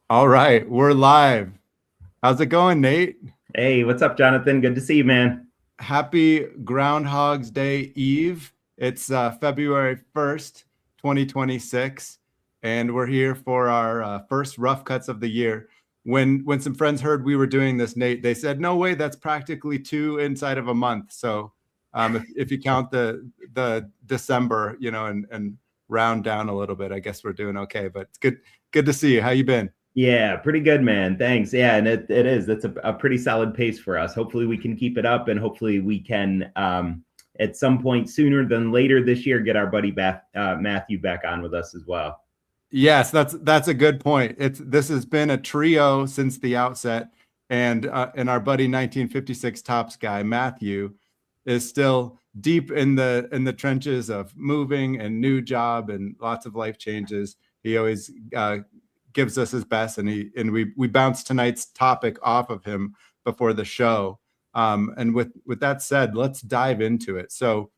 All right, we're live. How's it going, Nate? Hey, what's up, Jonathan? Good to see you, man. Happy Groundhog's Day Eve. It's February 1st, 2026, and we're here for our first rough cuts of the year. When some friends heard we were doing this, Nate, they said, "No way, that's practically two inside of a month." So, if you count the December, and round down a little bit, I guess we're doing okay. But it's good to see you. How you been? Yeah, pretty good, man. Thanks. Yeah, and it is. That's a pretty solid pace for us. Hopefully, we can keep it up, and hopefully, we can at some point sooner than later this year get our buddy Matthew back on with us as well. Yes, that's a good point. This has been a trio since the outset, and our buddy 1956 Tops guy Matthew is still deep in the trenches of moving and new job and lots of life changes. He always gives us his best, and we bounced tonight's topic off of him before the show. And with that said, let's dive into it. So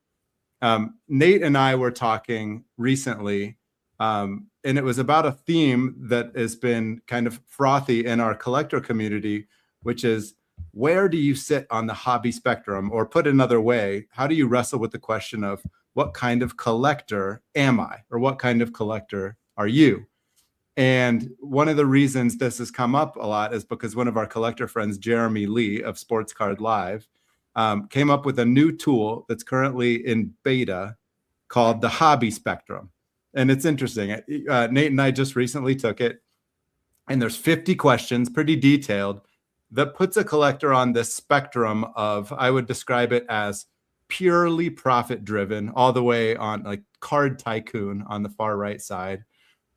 Nate and I were talking recently, and it was about a theme that has been kind of frothy in our collector community, which is where do you sit on the hobby spectrum? Or put another way, how do you wrestle with the question of what kind of collector am I? Or what kind of collector are you? And one of the reasons this has come up a lot is because one of our collector friends, Jeremy Lee of Sports Card Live, came up with a new tool that's currently in beta called the Hobby Spectrum. And it's interesting. Nate and I just recently took it, and there's 50 questions, pretty detailed, that puts a collector on this spectrum of, I would describe it as purely profit driven, all the way on like card tycoon on the far right side,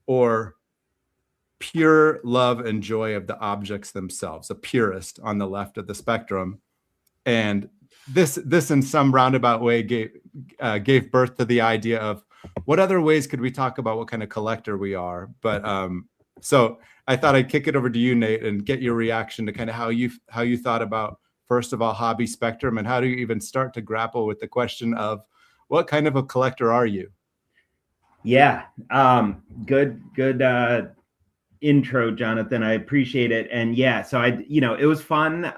or pure love and joy of the objects themselves, a purist on the left of the spectrum. And this in some roundabout way gave birth to the idea of what other ways could we talk about what kind of collector we are. But so I thought I'd kick it over to you, Nate, and get your reaction to kind of how you thought about, first of all, hobby spectrum, and how do you even start to grapple with the question of what kind of a collector are you? Yeah, good intro, Jonathan. I appreciate it. And yeah, so it was fun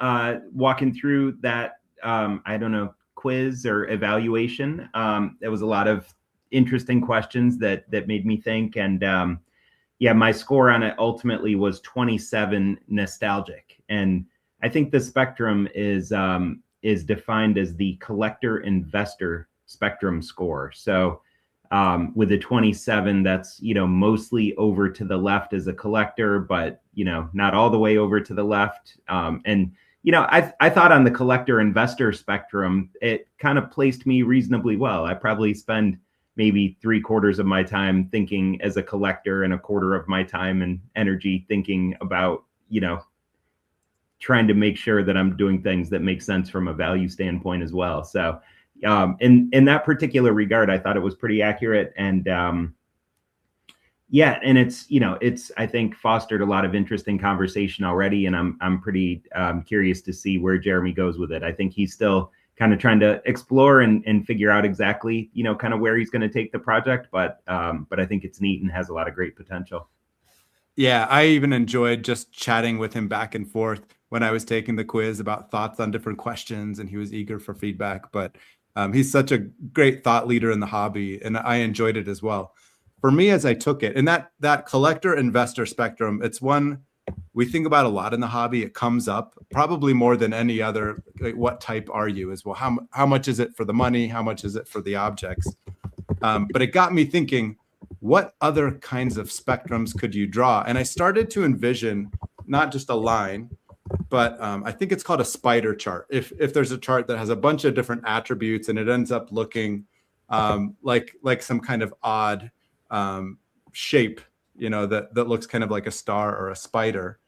walking through that I don't know, quiz or evaluation. There was a lot of interesting questions that made me think. And yeah, my score on it ultimately was 27 nostalgic. And I think the spectrum is defined as the collector investor spectrum score. So with a 27, that's mostly over to the left as a collector, but not all the way over to the left. And I thought on the collector investor spectrum, it kind of placed me reasonably well. I probably spend maybe 3/4 of my time thinking as a collector and 1/4 of my time and energy thinking about trying to make sure that I'm doing things that make sense from a value standpoint as well. So in that particular regard, I thought it was pretty accurate. And yeah, and it's I think fostered a lot of interesting conversation already, and I'm pretty curious to see where Jeremy goes with it. I think he's still kind of trying to explore and figure out exactly kind of where he's going to take the project, but I think it's neat and has a lot of great potential. Yeah, I even enjoyed just chatting with him back and forth when I was taking the quiz about thoughts on different questions, and he was eager for feedback. But he's such a great thought leader in the hobby, and I enjoyed it as well. For me, as I took it, and that collector investor spectrum, it's one we think about a lot in the hobby. It comes up probably more than any other. Like, what type are you as well? How much is it for the money? How much is it for the objects? But it got me thinking, what other kinds of spectrums could you draw? And I started to envision not just a line, but I think it's called a spider chart. If there's a chart that has a bunch of different attributes and it ends up looking like some kind of odd shape, that looks kind of like a star or a spider.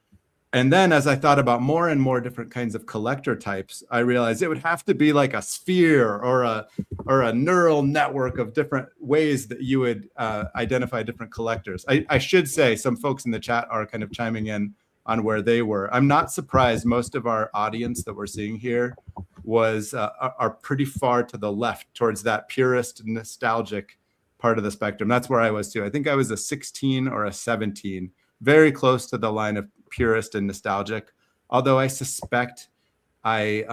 And then as I thought about more and more different kinds of collector types, I realized it would have to be like a sphere or a neural network of different ways that you would identify different collectors. I should say some folks in the chat are kind of chiming in on where they were. I'm not surprised most of our audience that we're seeing here are pretty far to the left towards that purist nostalgic part of the spectrum. That's where I was too. I think I was a 16 or a 17, very close to the line of purist and nostalgic, although I suspect I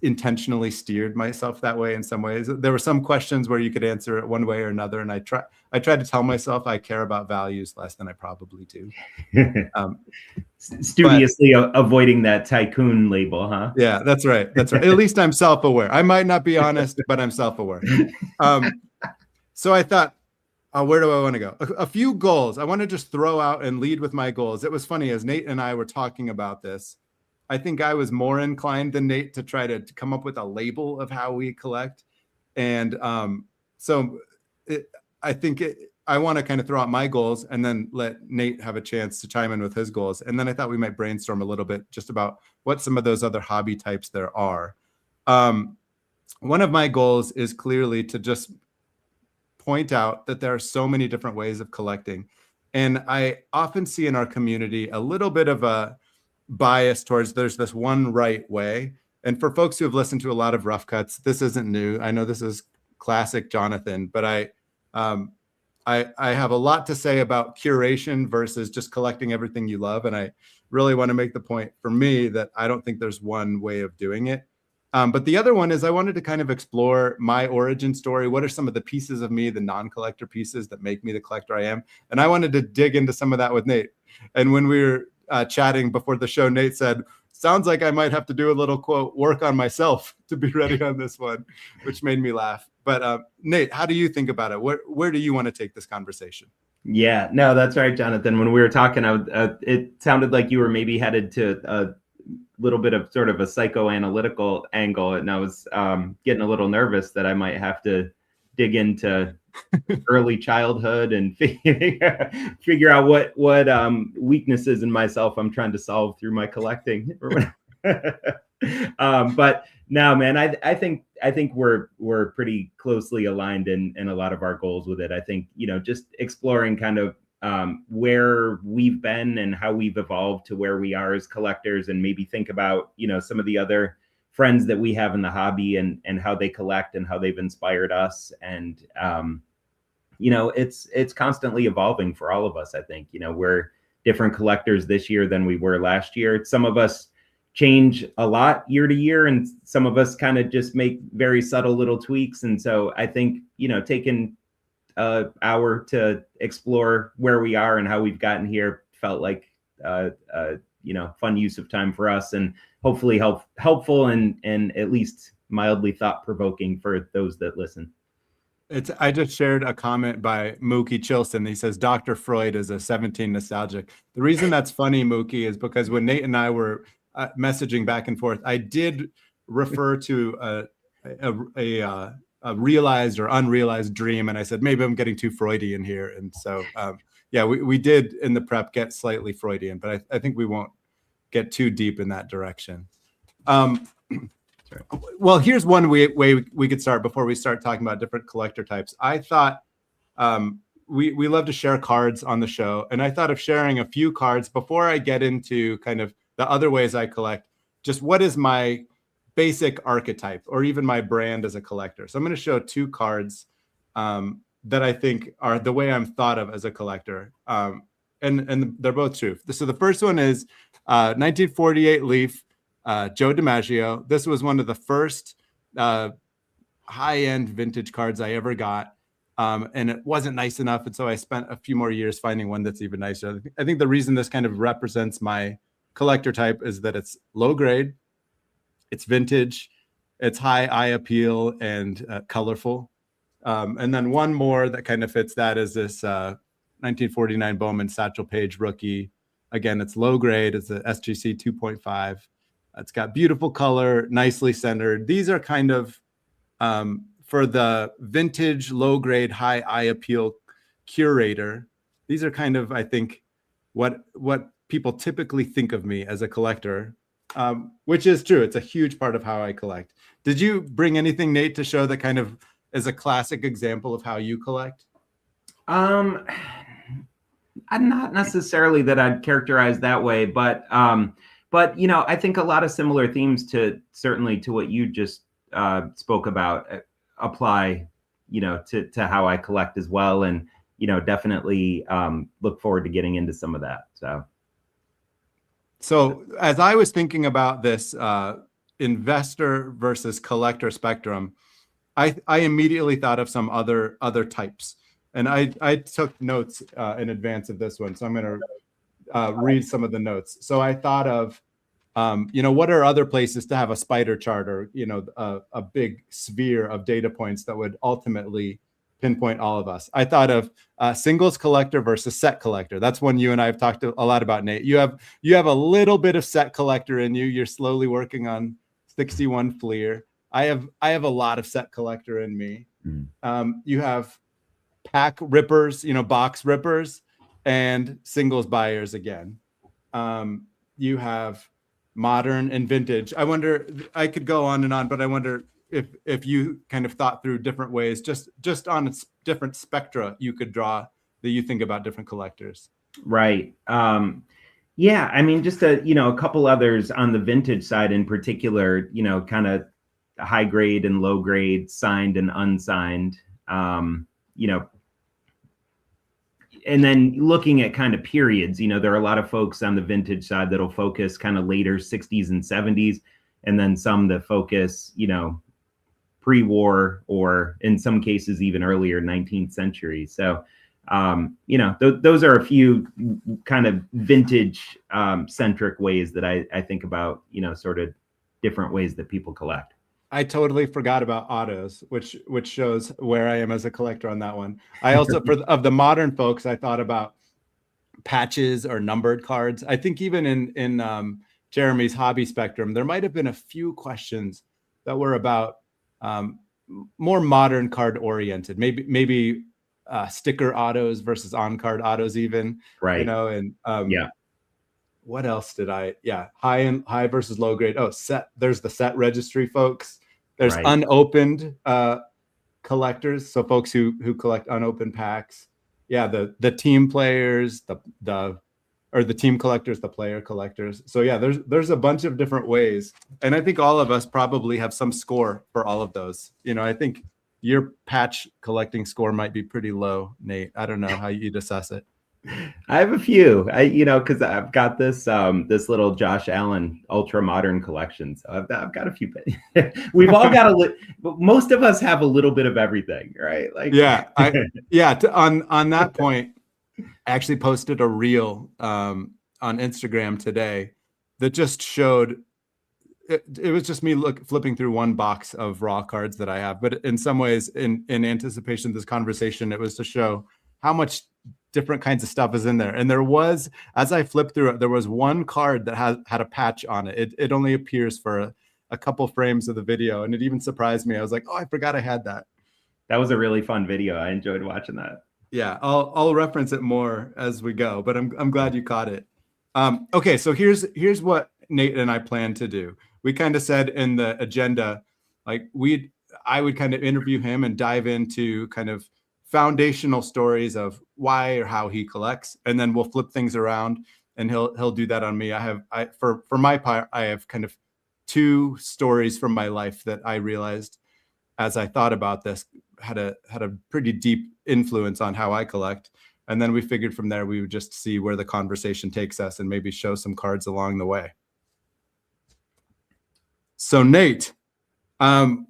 intentionally steered myself that way in some ways. There were some questions where you could answer it one way or another, and I tried to tell myself I care about values less than I probably do. Studiously avoiding that tycoon label, huh? Yeah, that's right. That's right. At least I'm self-aware. I might not be honest, but I'm self-aware. So I thought, where do I want to go? A few goals. I want to just throw out and lead with my goals. It was funny, as Nate and I were talking about this, I think I was more inclined than Nate to try to come up with a label of how we collect. And I want to kind of throw out my goals and then let Nate have a chance to chime in with his goals. And then I thought we might brainstorm a little bit just about what some of those other hobby types there are. One of my goals is clearly to just point out that there are so many different ways of collecting. And I often see in our community a little bit of a bias towards there's this one right way. And for folks who have listened to a lot of Rough Cuts, this isn't new. I know this is classic Jonathan, but I have a lot to say about curation versus just collecting everything you love. And I really want to make the point for me that I don't think there's one way of doing it. But the other one is I wanted to kind of explore my origin story. What are some of the pieces of me, the non-collector pieces that make me the collector I am? And I wanted to dig into some of that with Nate. And when we were chatting before the show, Nate said, sounds like I might have to do a little, quote, work on myself to be ready on this one, which made me laugh. But Nate, how do you think about it? Where do you want to take this conversation? Yeah, no, that's right, Jonathan. When we were talking, it sounded like you were maybe headed to a little bit of sort of a psychoanalytical angle, and I was getting a little nervous that I might have to dig into early childhood and figure out what weaknesses in myself I'm trying to solve through my collecting. But no, man, I think we're pretty closely aligned in a lot of our goals with it. I think, just exploring kind of where we've been and how we've evolved to where we are as collectors, and maybe think about, some of the other friends that we have in the hobby and how they collect and how they've inspired us. And, it's constantly evolving for all of us. I think, we're different collectors this year than we were last year. Some of us change a lot year to year, and some of us kind of just make very subtle little tweaks. And so I think, taking an hour to explore where we are and how we've gotten here felt like fun use of time for us, and hopefully helpful and at least mildly thought-provoking for those that listen. I just shared a comment by Mookie Chilson. He says Dr. Freud is a 17 nostalgic. The reason that's funny, Mookie, is because when Nate and I were messaging back and forth, I did refer to a realized or unrealized dream, and I said maybe I'm getting too Freudian here. And so we did in the prep get slightly Freudian, but I think we won't get too deep in that direction. Well, here's one way we could start before we start talking about different collector types. I thought we love to share cards on the show, and I thought of sharing a few cards before I get into kind of the other ways I collect. Just what is my basic archetype or even my brand as a collector? So I'm going to show two cards that I think are the way I'm thought of as a collector, and they're both true. So the first one is 1948 Leaf. Joe DiMaggio. This was one of the first high-end vintage cards I ever got, and it wasn't nice enough, and so I spent a few more years finding one that's even nicer. I think the reason this kind of represents my collector type is that it's low grade, it's vintage, it's high eye appeal, and colorful. And then one more that kind of fits that is this 1949 Bowman Satchel Paige rookie. Again, it's low grade. It's a SGC 2.5. It's got beautiful color, nicely centered. These are kind of for the vintage, low grade, high eye appeal curator. These are kind of, I think, what people typically think of me as a collector, which is true. It's a huge part of how I collect. Did you bring anything, Nate, to show that kind of is a classic example of how you collect? I'm not necessarily that I'd characterize that way, but I think a lot of similar themes to what you just spoke about apply, to how I collect as well. And, definitely look forward to getting into some of that. So as I was thinking about this investor versus collector spectrum, I immediately thought of some other types, and I took notes in advance of this one, so I'm going to read some of the notes. So I thought of, what are other places to have a spider chart, or a big sphere of data points that would ultimately pinpoint all of us. I thought of singles collector versus set collector. That's one you and I have talked a lot about, Nate. You have a little bit of set collector in you. You're slowly working on 61 Fleer. I have a lot of set collector in me. You have pack rippers, box rippers, and singles buyers again. You have modern and vintage. I wonder, I could go on and on, but I wonder if you kind of thought through different ways, just on different spectra you could draw that you think about different collectors. Right. Yeah. I mean, just a couple others on the vintage side in particular, kind of high grade and low grade, signed and unsigned, and then looking at kind of periods, there are a lot of folks on the vintage side that'll focus kind of later 60s and 70s, and then some that focus, pre-war, or in some cases even earlier 19th century. So, those are a few kind of vintage centric ways that I think about, sort of different ways that people collect. I totally forgot about autos, which shows where I am as a collector on that one. I also, of the modern folks, I thought about patches or numbered cards. I think even in Jeremy's hobby spectrum, there might have been a few questions that were about more modern card oriented, maybe sticker autos versus on card autos even, right? And yeah. What else did high versus low grade? Oh, set. There's the set registry folks. There's right. Unopened collectors. So folks who collect unopened packs. Yeah. The team players, the team collectors, the player collectors. So yeah, there's a bunch of different ways. And I think all of us probably have some score for all of those. I think your patch collecting score might be pretty low, Nate. I don't know how you'd assess it. I have a few, because I've got this little Josh Allen ultra modern collection. So I've got a few. We've all got most of us have a little bit of everything, right? Like, yeah, on that point, I actually posted a reel on Instagram today that just showed. It was just me flipping through one box of raw cards that I have, but in some ways, in anticipation of this conversation, it was to show how much different kinds of stuff is in there. And there was, as I flipped through it, there was one card that had a patch on it. It only appears for a couple frames of the video, and it even surprised me. I was like, oh, I forgot I had that. That was a really fun video. I enjoyed watching that. Yeah, I'll reference it more as we go, but I'm glad you caught it. Okay, so here's what Nate and I plan to do. We kind of said in the agenda, like I would kind of interview him and dive into kind of foundational stories of why or how he collects, and then we'll flip things around and he'll do that on me. For my part, I have kind of two stories from my life that I realized as I thought about this had a pretty deep influence on how I collect. And then we figured from there we would just see where the conversation takes us and maybe show some cards along the way. So Nate,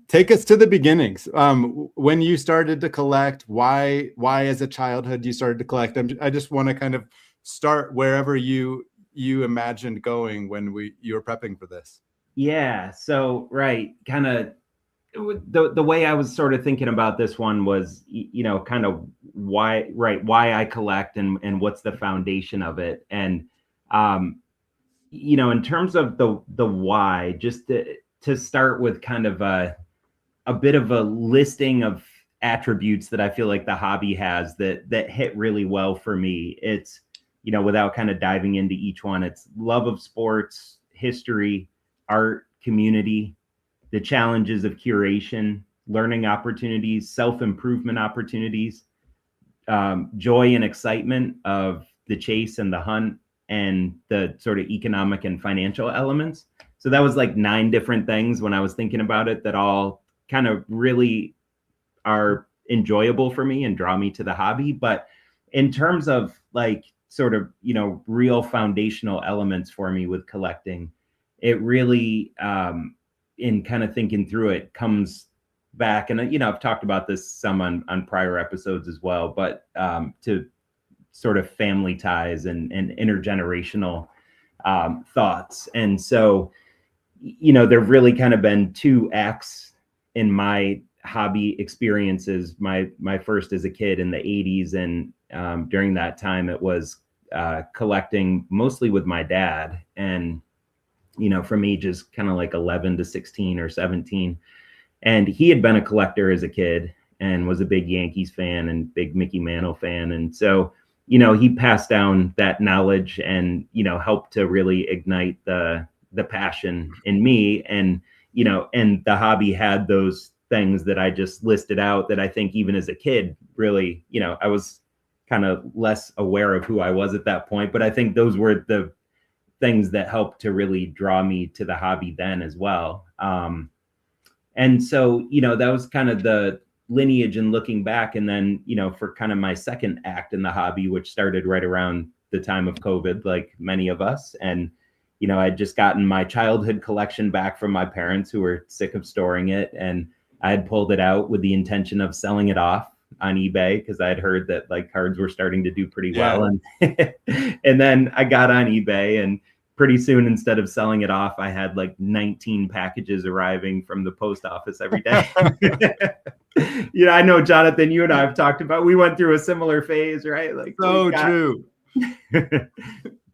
take us to the beginnings. When you started to collect, why as a childhood you started to collect? I just want to kind of start wherever you imagined going when you were prepping for this. Yeah. So, right. Kind of the way I was sort of thinking about this one was, kind of why I collect and what's the foundation of it. And, in terms of the why, just to start with kind of a bit of a listing of attributes that I feel like the hobby has that hit really well for me. It's, without kind of diving into each one, it's love of sports, history, art, community, the challenges of curation, learning opportunities, self-improvement opportunities, joy and excitement of the chase and the hunt, and the sort of economic and financial elements. So that was like 9 different things when I was thinking about it that all kind of really are enjoyable for me and draw me to the hobby. But in terms of like sort of, you know, real foundational elements for me with collecting, it really, in kind of thinking through it, comes back, and you know, I've talked about this some on prior episodes as well, but to sort of family ties and intergenerational thoughts. And so, you know, there've really kind of been two acts in my hobby experiences. My first as a kid in the 80s, and during that time it was collecting mostly with my dad, and you know, from ages kind of like 11 to 16 or 17. And he had been a collector as a kid and was a big Yankees fan and big Mickey Mantle fan. And so, you know, he passed down that knowledge and, you know, helped to really ignite the passion in me. And, you know, and the hobby had those things that I just listed out that I think even as a kid, really, you know, I was kind of less aware of who I was at that point, but I think those were the things that helped to really draw me to the hobby then as well. And so, you know, that was kind of the lineage and looking back. And then, you know, for kind of my second act in the hobby, which started right around the time of COVID, like many of us. And, you know, I'd just gotten my childhood collection back from my parents who were sick of storing it. And I had pulled it out with the intention of selling it off on eBay, because I had heard that like cards were starting to do pretty well. And and then I got on eBay, and pretty soon, instead of selling it off, I had like 19 packages arriving from the post office every day. You know, I know, Jonathan, you and I have talked about, we went through a similar phase, right? Like, so true.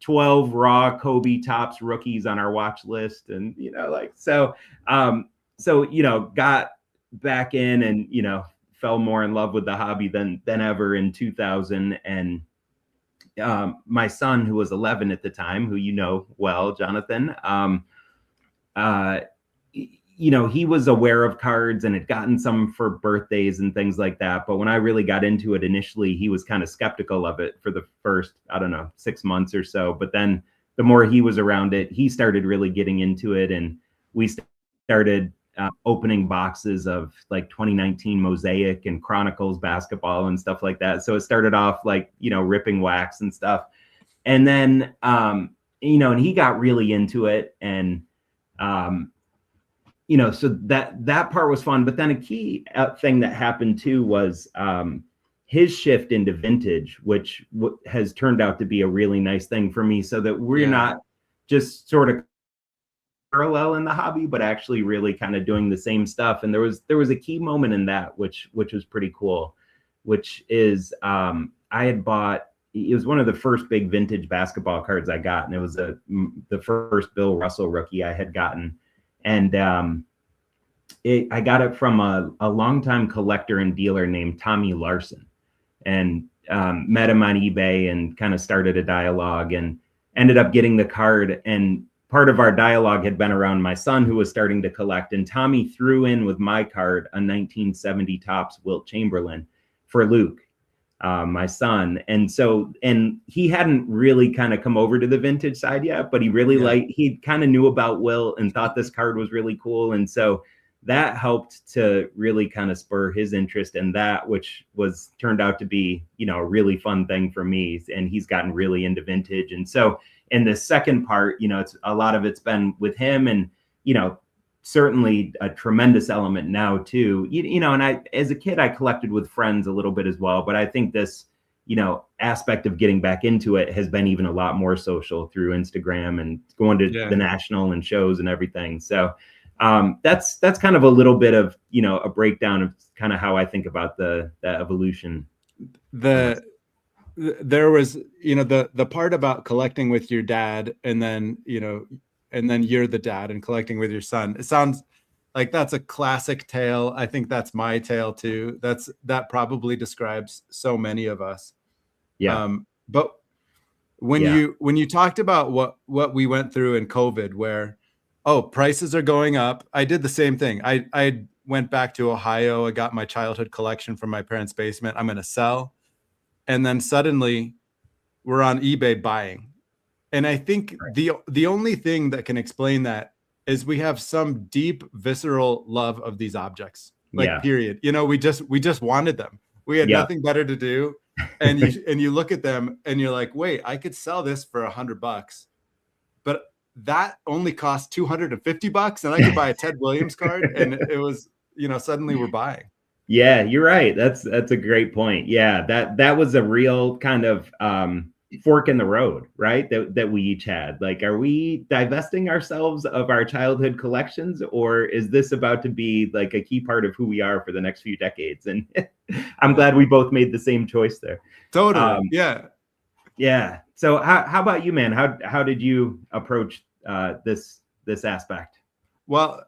12 raw Kobe Topps rookies on our watch list. And, you know, like, so, you know, got back in and, you know, fell more in love with the hobby than ever in 2000. And my son, who was 11 at the time, who you know well, Jonathan, you know, he was aware of cards and had gotten some for birthdays and things like that. But when I really got into it initially, he was kind of skeptical of it for the first, I don't know, 6 months or so. But then the more he was around it, he started really getting into it. And we started opening boxes of like 2019 Mosaic and Chronicles basketball and stuff like that. So it started off like, you know, ripping wax and stuff. And then, you know, and he got really into it. And, you know, so that part was fun. But then a key thing that happened too was his shift into vintage, which has turned out to be a really nice thing for me, so that we're not just sort of parallel in the hobby, but actually really kind of doing the same stuff. And there was a key moment in that, which was pretty cool, which is I had bought, it was one of the first big vintage basketball cards I got, and it was the first Bill Russell rookie I had gotten. And I got it from a longtime collector and dealer named Tommy Larson, and met him on eBay and kind of started a dialogue and ended up getting the card. And part of our dialogue had been around my son, who was starting to collect, and Tommy threw in with my card a 1970 Topps Wilt Chamberlain for Luke, my son. And so, and he hadn't really kind of come over to the vintage side yet, but he really he kind of knew about Wilt and thought this card was really cool. And so that helped to really kind of spur his interest in that, which was turned out to be, you know, a really fun thing for me. And he's gotten really into vintage. And so in the second part, you know, it's a lot of it's been with him, and, you know, certainly a tremendous element now too. You know, and I, as a kid, I collected with friends a little bit as well, but I think this, you know, aspect of getting back into it has been even a lot more social through Instagram and going to the National and shows and everything. So that's kind of a little bit of, you know, a breakdown of kind of how I think about the evolution. There was, you know, the part about collecting with your dad, and then, you know, and then you're the dad and collecting with your son. It sounds like that's a classic tale. I think that's my tale too. That probably describes so many of us. Yeah. But when you talked about what we went through in COVID, where, oh, prices are going up. I did the same thing. I went back to Ohio. I got my childhood collection from my parents' basement. I'm going to sell. And then suddenly we're on eBay buying. And I think the only thing that can explain that is we have some deep visceral love of these objects, like period. You know, we just wanted them. We had nothing better to do. and you look at them and you're like, wait, I could sell this for $100, but that only cost $250, and I could buy a Ted Williams card, and it was, suddenly we're buying. Yeah, you're right. That's a great point. Yeah, that was a real kind of fork in the road, right? That we each had. Like, are we divesting ourselves of our childhood collections, or is this about to be like a key part of who we are for the next few decades? And I'm glad we both made the same choice there. Totally. Yeah. Yeah. So how about you, man? How did you approach this aspect? Well,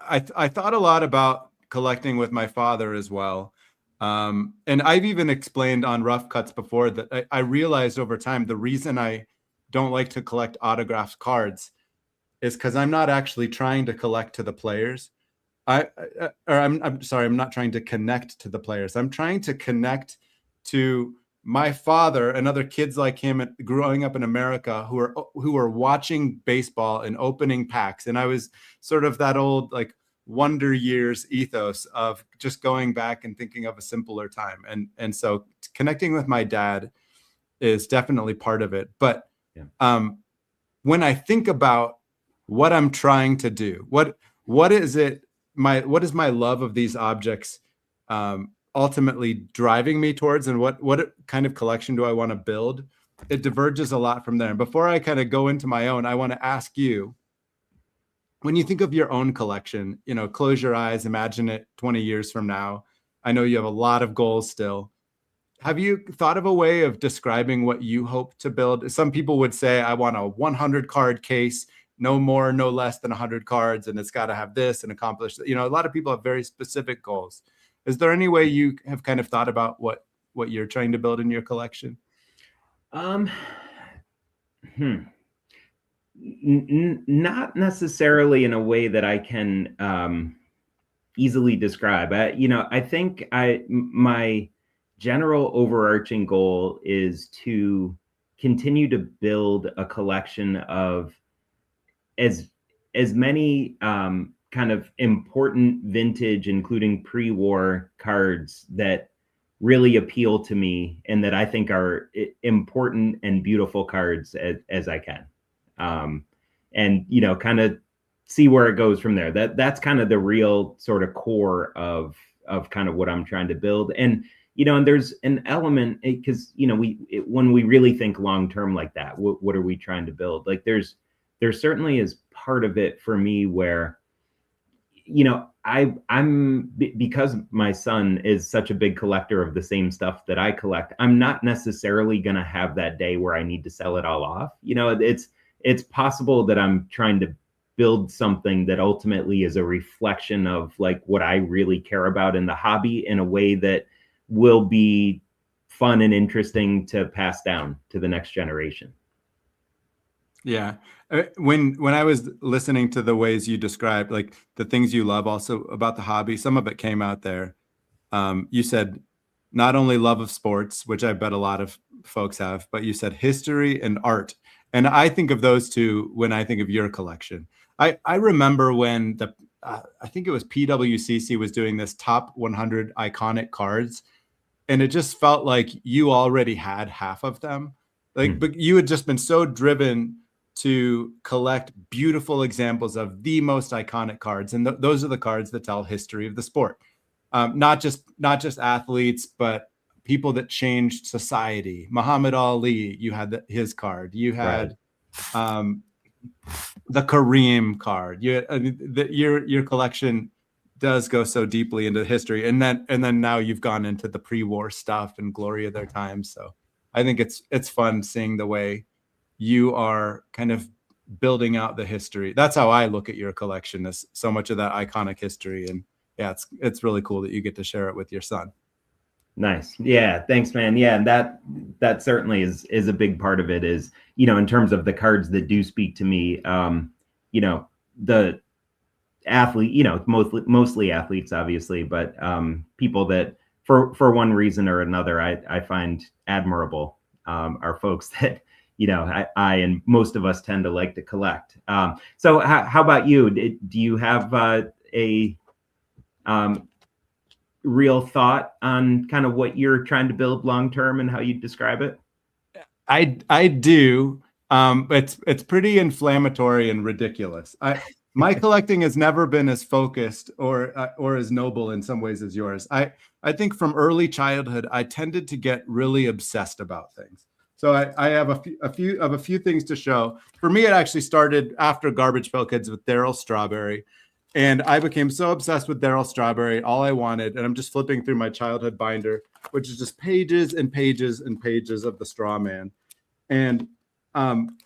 I thought a lot about collecting with my father as well. And I've even explained on Rough Cuts before that I realized over time the reason I don't like to collect autographed cards is because I'm not actually trying to collect to the players. I'm sorry, I'm not trying to connect to the players. I'm trying to connect to my father and other kids like him growing up in America who are watching baseball and opening packs. And I was sort of that old like Wonder Years ethos of just going back and thinking of a simpler time. And so connecting with my dad is definitely part of it. But when I think about what I'm trying to do, what is my love of these objects ultimately driving me towards, and what kind of collection do I want to build? It diverges a lot from there. And before I kind of go into my own, I want to ask you, when you think of your own collection, close your eyes, imagine it 20 years from now. I know you have a lot of goals still. Have you thought of a way of describing what you hope to build? Some people would say, I want a 100 card case, no more, no less than 100 cards, and it's got to have this and accomplish that. A lot of people have very specific goals. Is there any way you have kind of thought about what you're trying to build in your collection? Not necessarily in a way that I can easily describe. I think my general overarching goal is to continue to build a collection of as many kind of important vintage, including pre-war cards that really appeal to me and that I think are important and beautiful cards as I can. And kind of see where it goes from there. That's kind of the real sort of core of kind of what I'm trying to build. And and there's an element, because when we really think long term like that, what are we trying to build? Like there certainly is part of it for me where I'm because my son is such a big collector of the same stuff that I collect, I'm not necessarily going to have that day where I need to sell it all off. It's possible that I'm trying to build something that ultimately is a reflection of like what I really care about in the hobby in a way that will be fun and interesting to pass down to the next generation. Yeah. When I was listening to the ways you described, like the things you love also about the hobby, some of it came out there. You said not only love of sports, which I bet a lot of folks have, but you said history and art. And I think of those two when I think of your collection. I remember when I think it was PWCC was doing this top 100 iconic cards, and it just felt like you already had half of them. But you had just been so driven to collect beautiful examples of the most iconic cards, and those are the cards that tell history of the sport. Not just athletes, but people that changed society. Muhammad Ali, you had his card. You had the Kareem card. Your collection does go so deeply into history, and then now you've gone into the pre-war stuff and glory of their times. So I think it's fun seeing the way you are kind of building out the history. That's how I look at your collection, is so much of that iconic history. And yeah, it's really cool that you get to share it with your son. Nice. Yeah. Thanks, man. Yeah. And that certainly is a big part of it, is, in terms of the cards that do speak to me, the athlete, mostly athletes, obviously, but people that for one reason or another, I find admirable, are folks that, I and most of us tend to like to collect. So how about you? Do you have real thought on kind of what you're trying to build long term and how you describe it? I do. It's pretty inflammatory and ridiculous. My collecting has never been as focused or as noble in some ways as yours. I think from early childhood, I tended to get really obsessed about things. So I have a few things to show. For me, it actually started after Garbage Pail Kids with Daryl Strawberry. And I became so obsessed with Daryl Strawberry, all I wanted, and I'm just flipping through my childhood binder, which is just pages and pages and pages of the Straw Man. And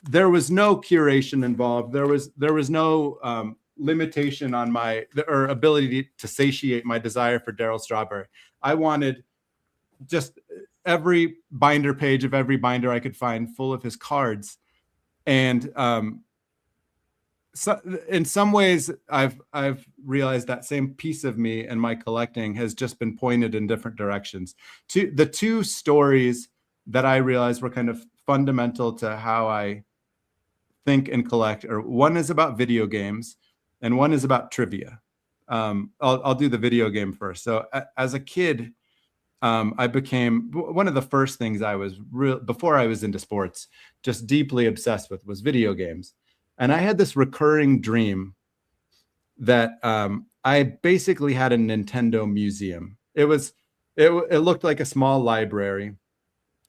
there was no curation involved. There was no limitation on my or ability to satiate my desire for Daryl Strawberry. I wanted just every binder page of every binder I could find full of his cards. And so in some ways, I've realized that same piece of me and my collecting has just been pointed in different directions. The two stories that I realized were kind of fundamental to how I think and collect, or one is about video games and one is about trivia. I'll do the video game first. So as a kid, I became one of the first things I was before I was into sports, just deeply obsessed with was video games. And I had this recurring dream that I basically had a Nintendo museum. It looked like a small library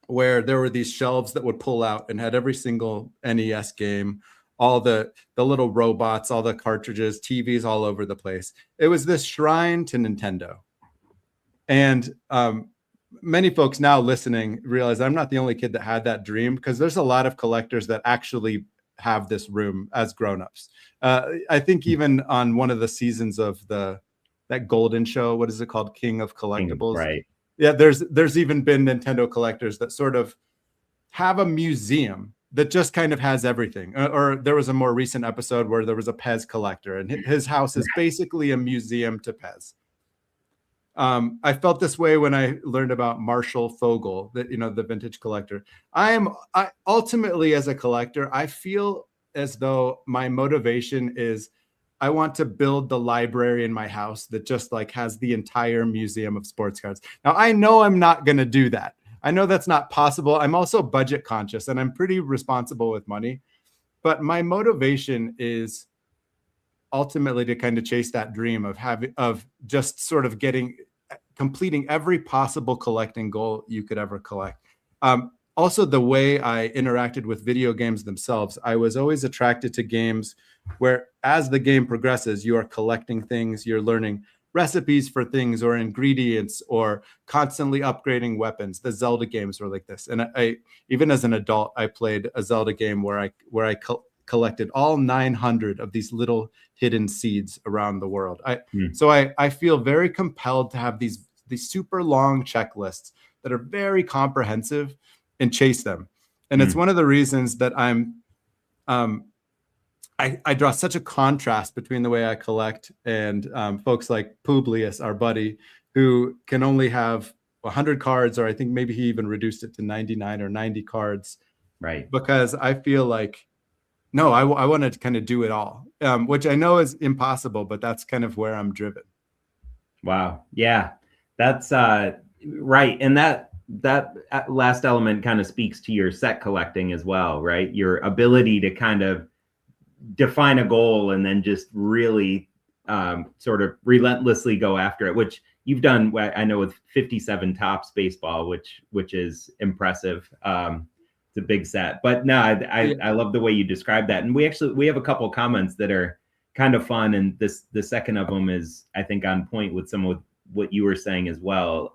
where there were these shelves that would pull out and had every single NES game, all the little robots, all the cartridges, TVs all over the place. It was this shrine to Nintendo. And many folks now listening realize I'm not the only kid that had that dream, because there's a lot of collectors that actually have this room as grown-ups. I think even on one of the seasons of that Golden show, what is it called? King of Collectibles. Right. Yeah, there's even been Nintendo collectors that sort of have a museum that just kind of has everything. Or there was a more recent episode where there was a Pez collector, and his house is basically a museum to Pez. I felt this way when I learned about Marshall Fogel, the vintage collector. I ultimately, as a collector, I feel as though my motivation is I want to build the library in my house that just like has the entire museum of sports cards. Now, I know I'm not going to do that. I know that's not possible. I'm also budget conscious and I'm pretty responsible with money, but my motivation is ultimately to kind of chase that dream of just sort of completing every possible collecting goal you could ever collect. Also, the way I interacted with video games themselves, I was always attracted to games where as the game progresses, you are collecting things, you're learning recipes for things or ingredients or constantly upgrading weapons. The Zelda games were like this. And I even as an adult, I played a Zelda game where I collected all 900 of these little hidden seeds around the world. So I feel very compelled to have these super long checklists that are very comprehensive and chase them. And it's one of the reasons that I draw such a contrast between the way I collect and folks like Publius, our buddy, who can only have 100 cards, or I think maybe he even reduced it to 99 or 90 cards. Right. Because I feel like, no, I want to kind of do it all, which I know is impossible, but that's kind of where I'm driven. Wow. Yeah, that's right. And that last element kind of speaks to your set collecting as well, right? Your ability to kind of define a goal and then just really sort of relentlessly go after it, which you've done, I know, with 57 Topps baseball, which is impressive. It's a big set, but no, I love the way you describe that. And we have a couple of comments that are kind of fun. And the second of them is, I think, on point with some of what you were saying as well.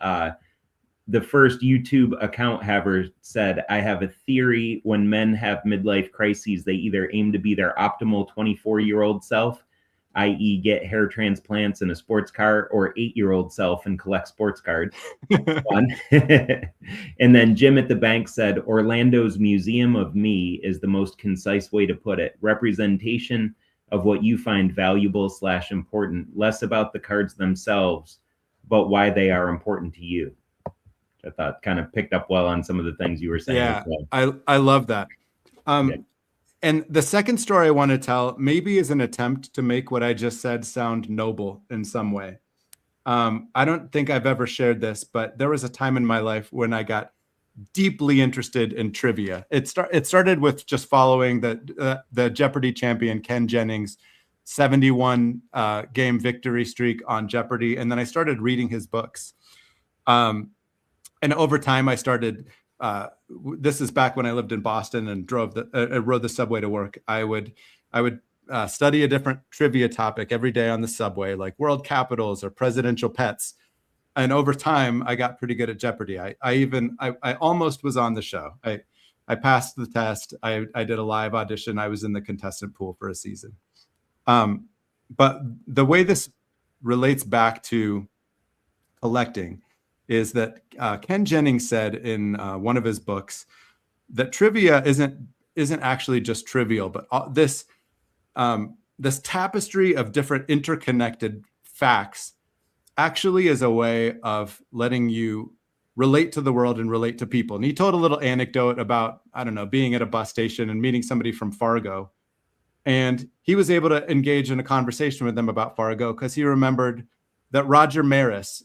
The first YouTube account haver said, I have a theory: when men have midlife crises, they either aim to be their optimal 24-year-old self, i.e. get hair transplants and a sports car, or 8-year-old self and collect sports cards. Fun. And then Jim at the bank said, Orlando's Museum of Me is the most concise way to put it. Representation of what you find valuable / important, less about the cards themselves, but why they are important to you. I thought kind of picked up well on some of the things you were saying. Yeah, well. I love that. And the second story I want to tell maybe is an attempt to make what I just said sound noble in some way. I don't think I've ever shared this, but there was a time in my life when I got deeply interested in trivia. It started with just following the Jeopardy champion Ken Jennings' 71 game victory streak on Jeopardy, and then I started reading his books. And over time, I started. This is back when I lived in Boston and rode the subway to work. I would study a different trivia topic every day on the subway, like world capitals or presidential pets. And over time, I got pretty good at Jeopardy. I almost was on the show. I passed the test. I did a live audition. I was in the contestant pool for a season. But the way this relates back to collecting is that Ken Jennings said in one of his books that trivia isn't actually just trivial, but this tapestry of different interconnected facts actually is a way of letting you relate to the world and relate to people. And he told a little anecdote about, I don't know, being at a bus station and meeting somebody from Fargo. And he was able to engage in a conversation with them about Fargo because he remembered that Roger Maris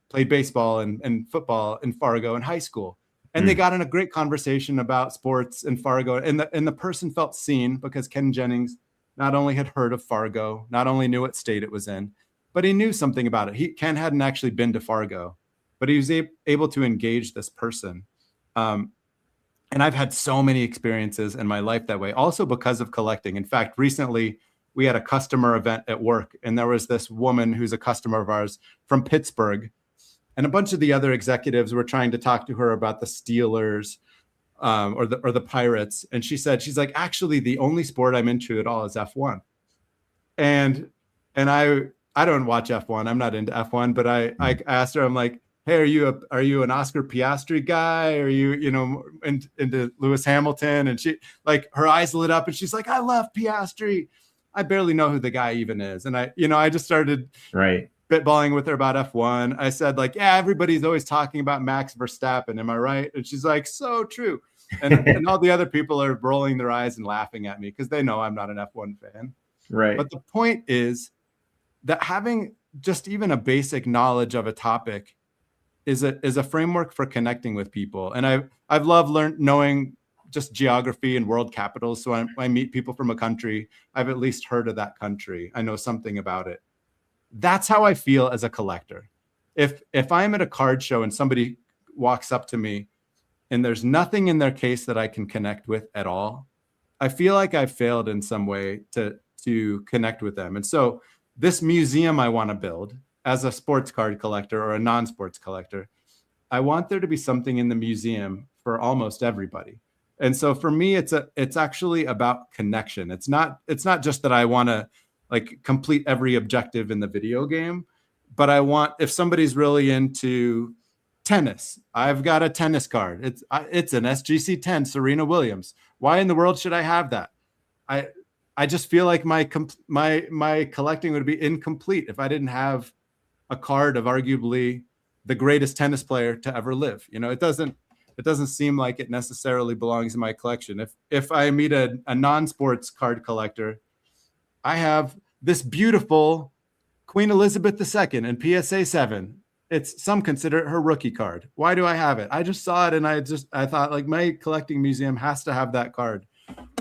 played baseball and football in Fargo in high school. And they got in a great conversation about sports in Fargo. And the person felt seen because Ken Jennings not only had heard of Fargo, not only knew what state it was in, but he knew something about it. Ken hadn't actually been to Fargo, but he was able to engage this person. And I've had so many experiences in my life that way, also because of collecting. In fact, recently we had a customer event at work, and there was this woman who's a customer of ours from Pittsburgh, and a bunch of the other executives were trying to talk to her about the Steelers or the Pirates. And she's like, actually, the only sport I'm into at all is F1. And I don't watch F1. I'm not into F1, but I asked her, I'm like, hey, are you an Oscar Piastri guy? Are you, into Lewis Hamilton? And she, like, her eyes lit up and she's like, I love Piastri. I barely know who the guy even is. And I just started spitballing with her about F1. I said, like, yeah, everybody's always talking about Max Verstappen. Am I right? And she's like, so true. And all the other people are rolling their eyes and laughing at me because they know I'm not an F1 fan. Right. But the point is that having just even a basic knowledge of a topic is a framework for connecting with people. And I've loved knowing just geography and world capitals. So when I meet people from a country, I've at least heard of that country. I know something about it. That's how I feel as a collector. If I'm at a card show and somebody walks up to me and there's nothing in their case that I can connect with at all, I feel like I've failed in some way to connect with them. And so this museum I want to build as a sports card collector or a non-sports collector, I want there to be something in the museum for almost everybody. And so for me, it's actually about connection. It's not just that I want to like complete every objective in the video game, but I want, if somebody's really into tennis, I've got a tennis card. It's an SGC 10 Serena Williams. Why in the world should I have that? I just feel like my collecting would be incomplete if I didn't have a card of arguably the greatest tennis player to ever live. It doesn't seem like it necessarily belongs in my collection. If I meet a non-sports card collector, I have this beautiful Queen Elizabeth II in PSA 7. Some consider it her rookie card. Why do I have it? I just saw it and I thought, like, my collecting museum has to have that card.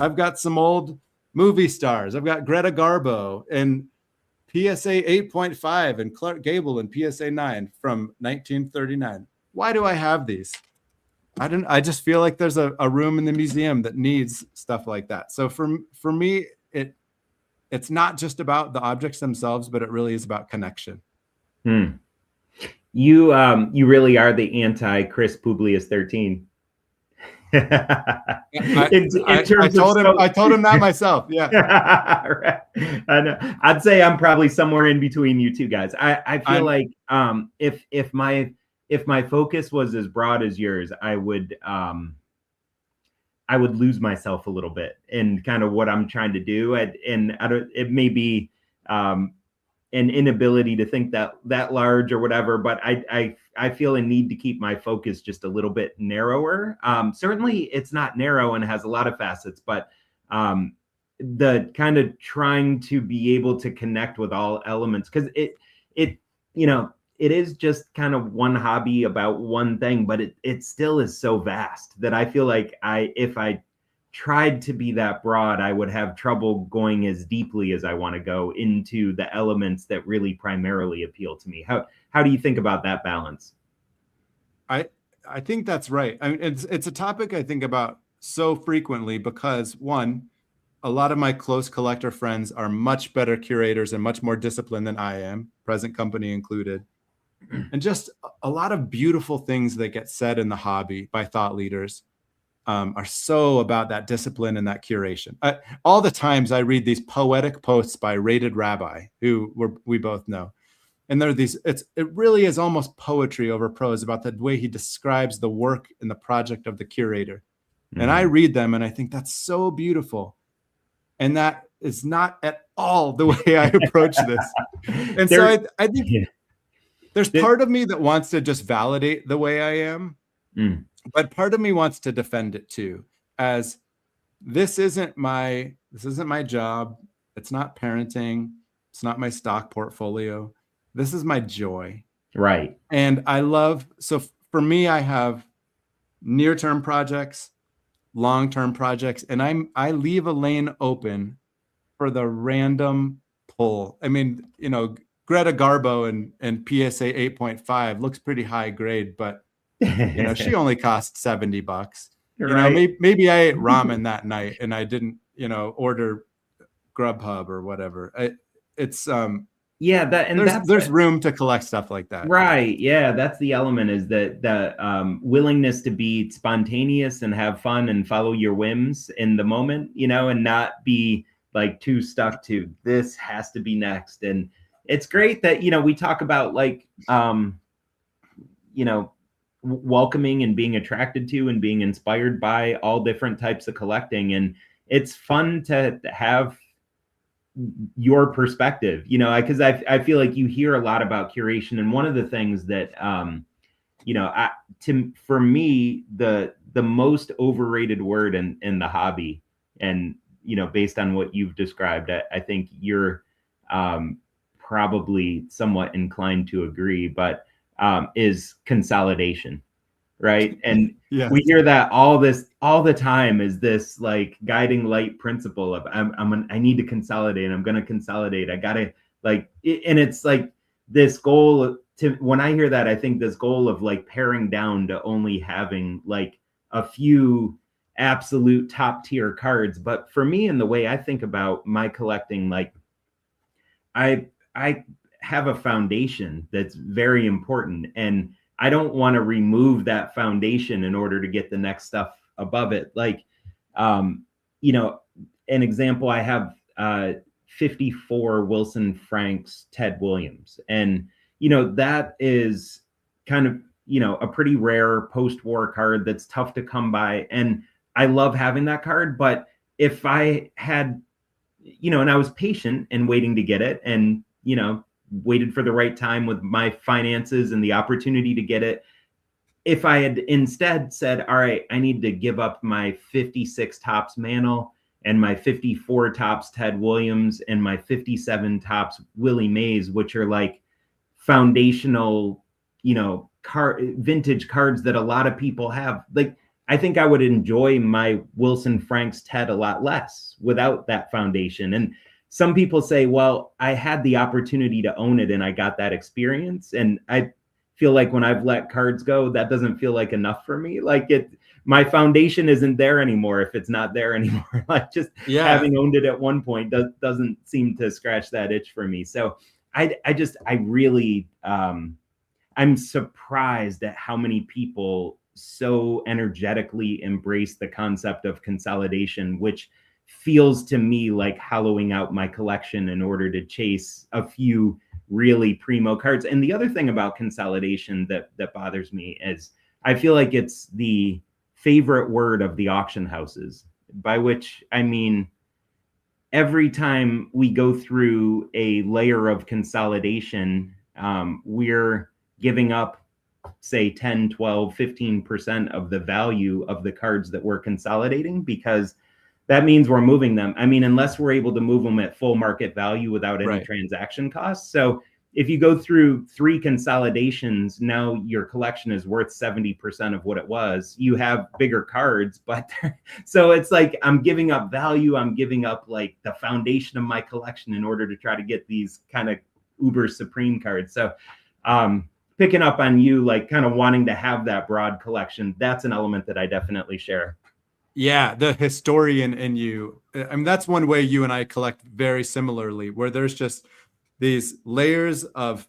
I've got some old movie stars. I've got Greta Garbo and PSA 8.5 and Clark Gable in PSA 9 from 1939. Why do I have these? I just feel like there's a room in the museum that needs stuff like that. So for me, it's not just about the objects themselves, but it really is about connection. You really are the anti Chris Publius 13. I told him that myself. Yeah. Right. I'd say I'm probably somewhere in between you two guys. I feel like if my focus was as broad as yours, I would lose myself a little bit in kind of what I'm trying to do. It may be an inability to think that large or whatever, but I feel a need to keep my focus just a little bit narrower. Certainly it's not narrow and has a lot of facets, but the kind of trying to be able to connect with all elements, because it it is just kind of one hobby about one thing, but it still is so vast that I feel like if I tried to be that broad, I would have trouble going as deeply as I want to go into the elements that really primarily appeal to me. How do you think about that balance? I think that's right. I mean, it's a topic I think about so frequently because one, a lot of my close collector friends are much better curators and much more disciplined than I am, present company included. And just a lot of beautiful things that get said in the hobby by thought leaders are so about that discipline and that curation. All the times I read these poetic posts by Rated Rabbi, who we both know. And there are these, it really is almost poetry over prose about the way he describes the work and the project of the curator. And I read them and I think that's so beautiful. And that is not at all the way I approach this. And so I think there's part of me that wants to just validate the way I am, but part of me wants to defend it too, as this isn't my job. It's not parenting. It's not my stock portfolio. This is my joy. Right. And so for me, I have near-term projects, long-term projects, and I leave a lane open for the random pull. I mean, Greta Garbo and PSA 8.5 looks pretty high grade, but she only cost $70. Maybe I ate ramen that night and I didn't, order Grubhub or whatever. There's room to collect stuff like that. Right. Yeah. That's the element, is that the willingness to be spontaneous and have fun and follow your whims in the moment, and not be like too stuck to this has to be next. And it's great that, we talk about like, welcoming and being attracted to and being inspired by all different types of collecting. And it's fun to have your perspective, because I feel like you hear a lot about curation. And one of the things that, for me, the most overrated word in the hobby, and, based on what you've described, I think you're probably somewhat inclined to agree, but is consolidation. Right. And we hear that all the time, is this like guiding light principle of I need to consolidate. I'm going to consolidate. I got to and it's like this goal when I hear that, I think this goal of like paring down to only having like a few absolute top tier cards. But for me, in the way I think about my collecting, like I have a foundation that's very important, and I don't want to remove that foundation in order to get the next stuff above it. Like, an example, I have 54 Wilson Franks Ted Williams. And, that is kind of, a pretty rare post-war card that's tough to come by. And I love having that card. But if I had, and I was patient and waiting to get it, and, waited for the right time with my finances and the opportunity to get it. If I had instead said, all right, I need to give up my 56 tops Mantle and my 54 tops Ted Williams and my 57 tops Willie Mays, which are like foundational, vintage cards that a lot of people have. Like, I think I would enjoy my Wilson Franks Ted a lot less without that foundation. And some people say, well, I had the opportunity to own it and I got that experience. And I feel like when I've let cards go, that doesn't feel like enough for me. Like my foundation isn't there anymore if it's not there anymore. Like having owned it at one point doesn't seem to scratch that itch for me. So I really, I'm surprised at how many people so energetically embrace the concept of consolidation, which feels to me like hollowing out my collection in order to chase a few really primo cards. And the other thing about consolidation that bothers me is I feel like it's the favorite word of the auction houses, by which I mean every time we go through a layer of consolidation, we're giving up, say, 10, 12, 15% of the value of the cards that we're consolidating, because that means we're moving them. I mean, unless we're able to move them at full market value without any transaction costs. So if you go through 3 consolidations, now your collection is worth 70% of what it was. You have bigger cards, but so it's like I'm giving up value. I'm giving up like the foundation of my collection in order to try to get these kind of uber supreme cards. So picking up on you, like kind of wanting to have that broad collection, that's an element that I definitely share. Yeah, the historian in you. I mean, that's one way you and I collect very similarly, where there's just these layers of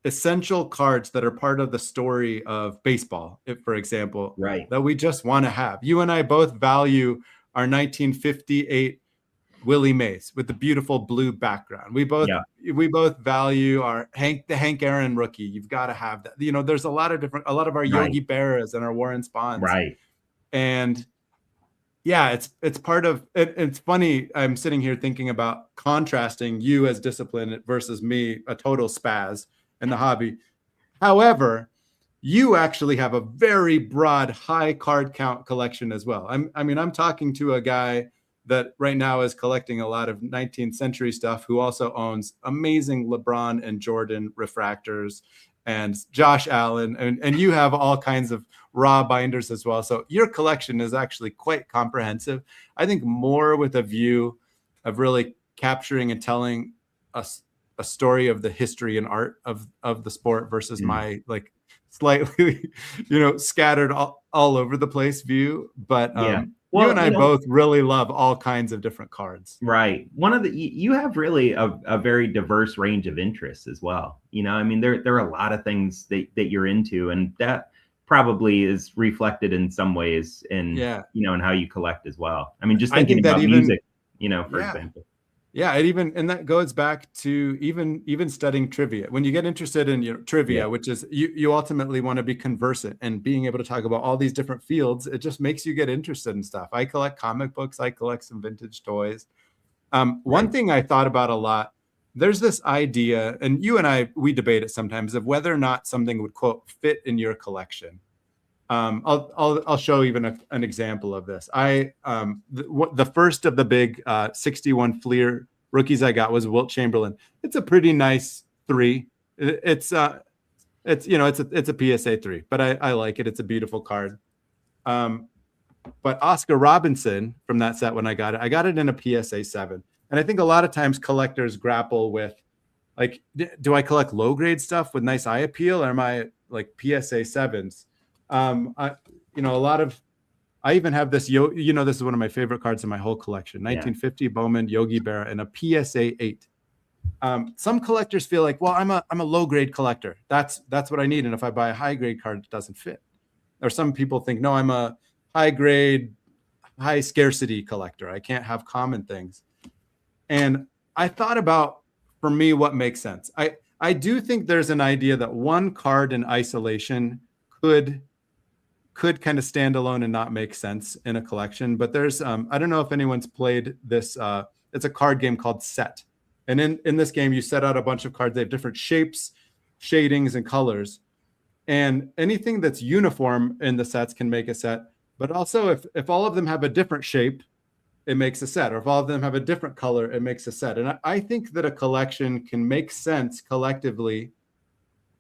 essential cards that are part of the story of baseball, if, for example, Right. that we just want to have. You and I both value our 1958 Willie Mays with the beautiful blue background. We both value our the Hank Aaron rookie. You've got to have that. You know, there's a lot of our Yogi Berras and our Warren Spahns. Right. And yeah, it's part of it. It's funny. I'm sitting here thinking about contrasting you as disciplined versus me, a total spaz in the hobby. However, you actually have a very broad, high card count collection as well. I'm talking to a guy that right now is collecting a lot of 19th century stuff, who also owns amazing LeBron and Jordan refractors and Josh Allen, and you have all kinds of raw binders as well. So your collection is actually quite comprehensive. I think more with a view of really capturing and telling a story of the history and art of the sport versus my like slightly, scattered all over the place view. But you and I both really love all kinds of different cards. Right. You have really a very diverse range of interests as well. I mean, there are a lot of things that you're into, and that probably is reflected in some ways in, in how you collect as well. I mean, just thinking about music, for example. Yeah, and that goes back to even studying trivia. When you get interested in trivia, which is you ultimately want to be conversant and being able to talk about all these different fields, it just makes you get interested in stuff. I collect comic books, I collect some vintage toys. One thing I thought about a lot, there's this idea, and you and I, we debate it sometimes, of whether or not something would, quote, fit in your collection. I'll show even an example of this. The first of the big 61 Fleer rookies I got was Wilt Chamberlain. It's a pretty nice 3. It's a PSA 3, but I like it. It's a beautiful card. But Oscar Robinson from that set, when I got it in a PSA 7. And I think a lot of times collectors grapple with, like, do I collect low grade stuff with nice eye appeal, or am I like PSA 7s? I even have this, this is one of my favorite cards in my whole collection, 1950 Bowman Yogi Berra and a PSA 8. Some collectors feel like, well, I'm a low grade collector. That's what I need. And if I buy a high grade card, it doesn't fit. Or some people think, no, I'm a high grade, high scarcity collector. I can't have common things. And I thought about, for me, what makes sense. I do think there's an idea that one card in isolation could kind of stand alone and not make sense in a collection. But there's, I don't know if anyone's played this. It's a card game called Set. And in this game, you set out a bunch of cards. They have different shapes, shadings, and colors. And anything that's uniform in the sets can make a set. But also, if all of them have a different shape, it makes a set. Or if all of them have a different color, it makes a set. And I think that a collection can make sense collectively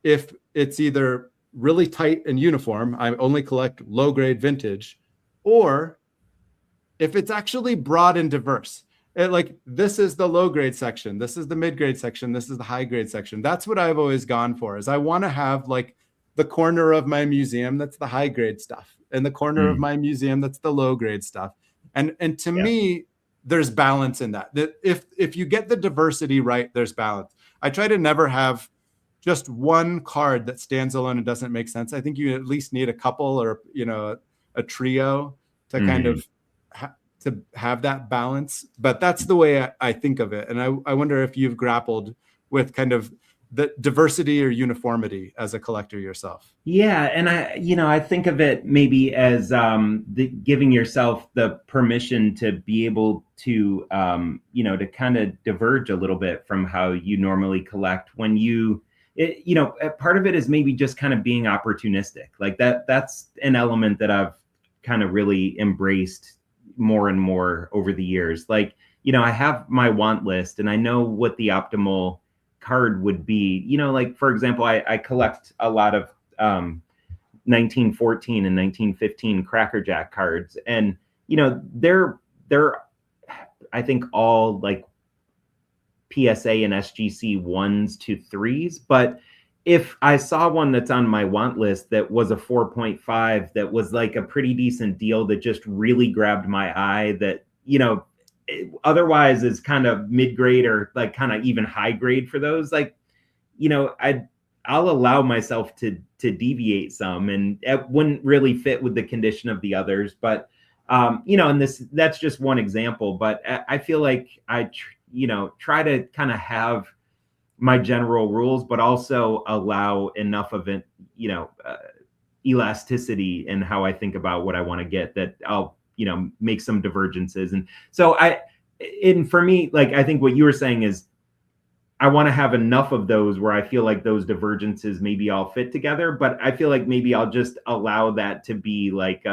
if it's either really tight and uniform, I only collect low grade vintage, or if it's actually broad and diverse. Like, this is the low grade section, this is the mid grade section, this is the high grade section. That's what I've always gone for, is I want to have like the corner of my museum that's the high grade stuff, and the corner of my museum that's the low grade stuff. And to me, there's balance in that. That if you get the diversity right, there's balance. I try to never have just one card that stands alone and doesn't make sense. I think you at least need a couple, or a trio to kind of to have that balance. But that's the way I think of it. And I wonder if you've grappled with kind of the diversity or uniformity as a collector yourself. Yeah, and I think of it maybe as giving yourself the permission to be able to to kind of diverge a little bit from how you normally collect. When part of it is maybe just kind of being opportunistic. Like that's an element that I've kind of really embraced more and more over the years. Like, I have my want list, and I know what the optimal card would be, you know, like, for example, I collect a lot of 1914 and 1915 Cracker Jack cards. And, you know, they're I think all like PSA and SGC 1s to 3s. But if I saw one that's on my want list that was a 4.5, that was like a pretty decent deal, that just really grabbed my eye, that, you know, otherwise is kind of mid-grade or like kind of even high grade for those, like, you know, I'll allow myself to deviate some, and it wouldn't really fit with the condition of the others. But you know, and that's just one example. But I feel like you know, try to kind of have my general rules, but also allow enough of it, you know, elasticity in how I think about what I want to get, that I'll, you know, make some divergences. And so for me, like, I think what you were saying is, I want to have enough of those where I feel like those divergences maybe all fit together, but I feel like maybe I'll just allow that to be like,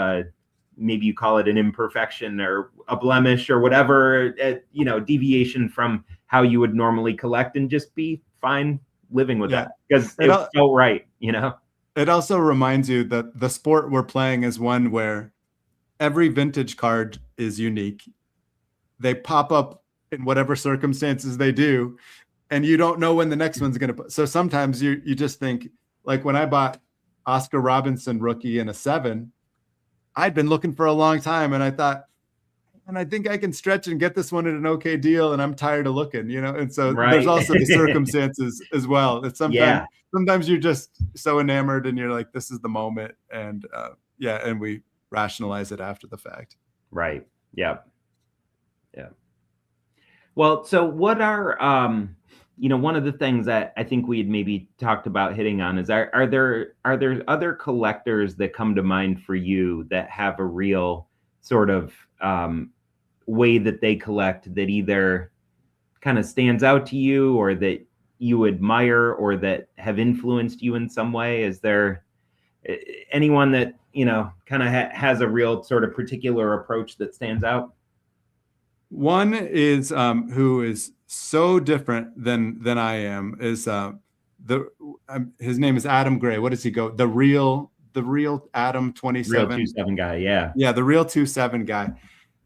maybe you call it an imperfection or a blemish or whatever, you know, deviation from how you would normally collect, and just be fine living with that, because it felt right, you know? It also reminds you that the sport we're playing is one where every vintage card is unique. They pop up in whatever circumstances they do, and you don't know when the next one's going to. So sometimes you just think, like when I bought Oscar Robinson rookie in a 7, I'd been looking for a long time, and I thought, and I think I can stretch and get this one at an okay deal, and I'm tired of looking, you know? And so there's also the circumstances as well. It's sometimes you're just so enamored and you're like, this is the moment. And and we rationalize it after the fact. Right. Yeah. Yeah. Well, so what are, you know, one of the things that I think we had maybe talked about hitting on is, are there other collectors that come to mind for you that have a real sort of way that they collect that either kind of stands out to you, or that you admire, or that have influenced you in some way? Is there anyone that, you know, kind of has a real sort of particular approach that stands out? One is who is so different than I am, is his name is Adam Gray. What does he go? The real Adam 27. Real 27 guy, yeah. Yeah, the real 27 guy.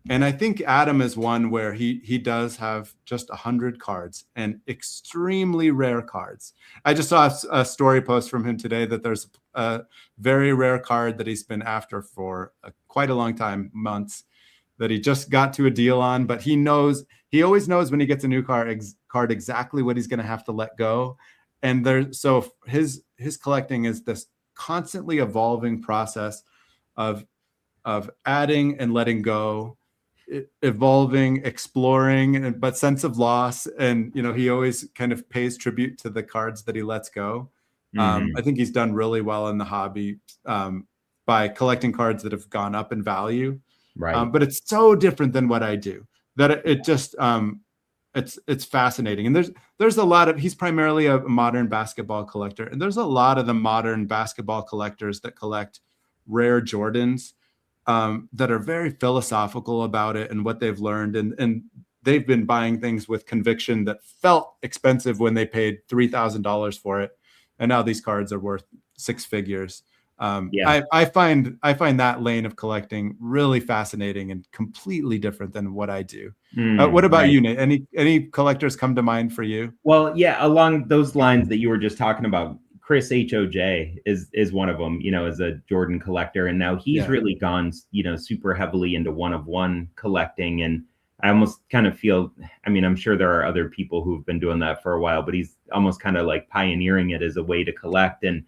And I think Adam is one where he does have just 100 cards, and extremely rare cards. I just saw a story post from him today that there's a very rare card that he's been after for quite a long time, months, that he just got to a deal on. But he always knows when he gets a new card exactly what he's going to have to let go. And so his collecting is this constantly evolving process of adding and letting go, evolving, exploring, but sense of loss. And, you know, he always kind of pays tribute to the cards that he lets go. I think he's done really well in the hobby by collecting cards that have gone up in value. Right. But it's so different than what I do that it just it's fascinating. And there's a lot of, he's primarily a modern basketball collector, and there's a lot of the modern basketball collectors that collect rare Jordans that are very philosophical about it and what they've learned, and they've been buying things with conviction that felt expensive when they paid $3,000 for it, and now these cards are worth 6 figures. I find that lane of collecting really fascinating and completely different than what I do. What about you, Nate? Any collectors come to mind for you? Well, yeah, along those lines that you were just talking about, Chris HOJ is one of them, you know, as a Jordan collector. And now he's really gone, you know, super heavily into one-of-one collecting. And I almost kind of feel, I mean, I'm sure there are other people who've been doing that for a while, but he's almost kind of like pioneering it as a way to collect. And,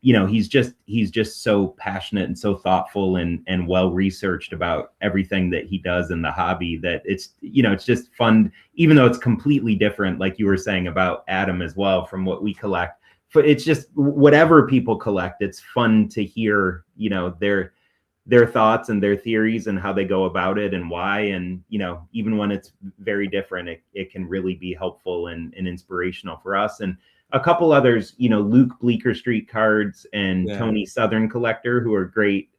you know, he's just so passionate and so thoughtful and well-researched about everything that he does in the hobby, that it's, you know, it's just fun, even though it's completely different, like you were saying about Adam as well, from what we collect. But it's just, whatever people collect, it's fun to hear, you know, their thoughts and their theories and how they go about it and why. And, you know, even when it's very different, it can really be helpful and inspirational for us. And a couple others, you know, Luke Bleecker Street Cards and Tony Southern Collector, who are great,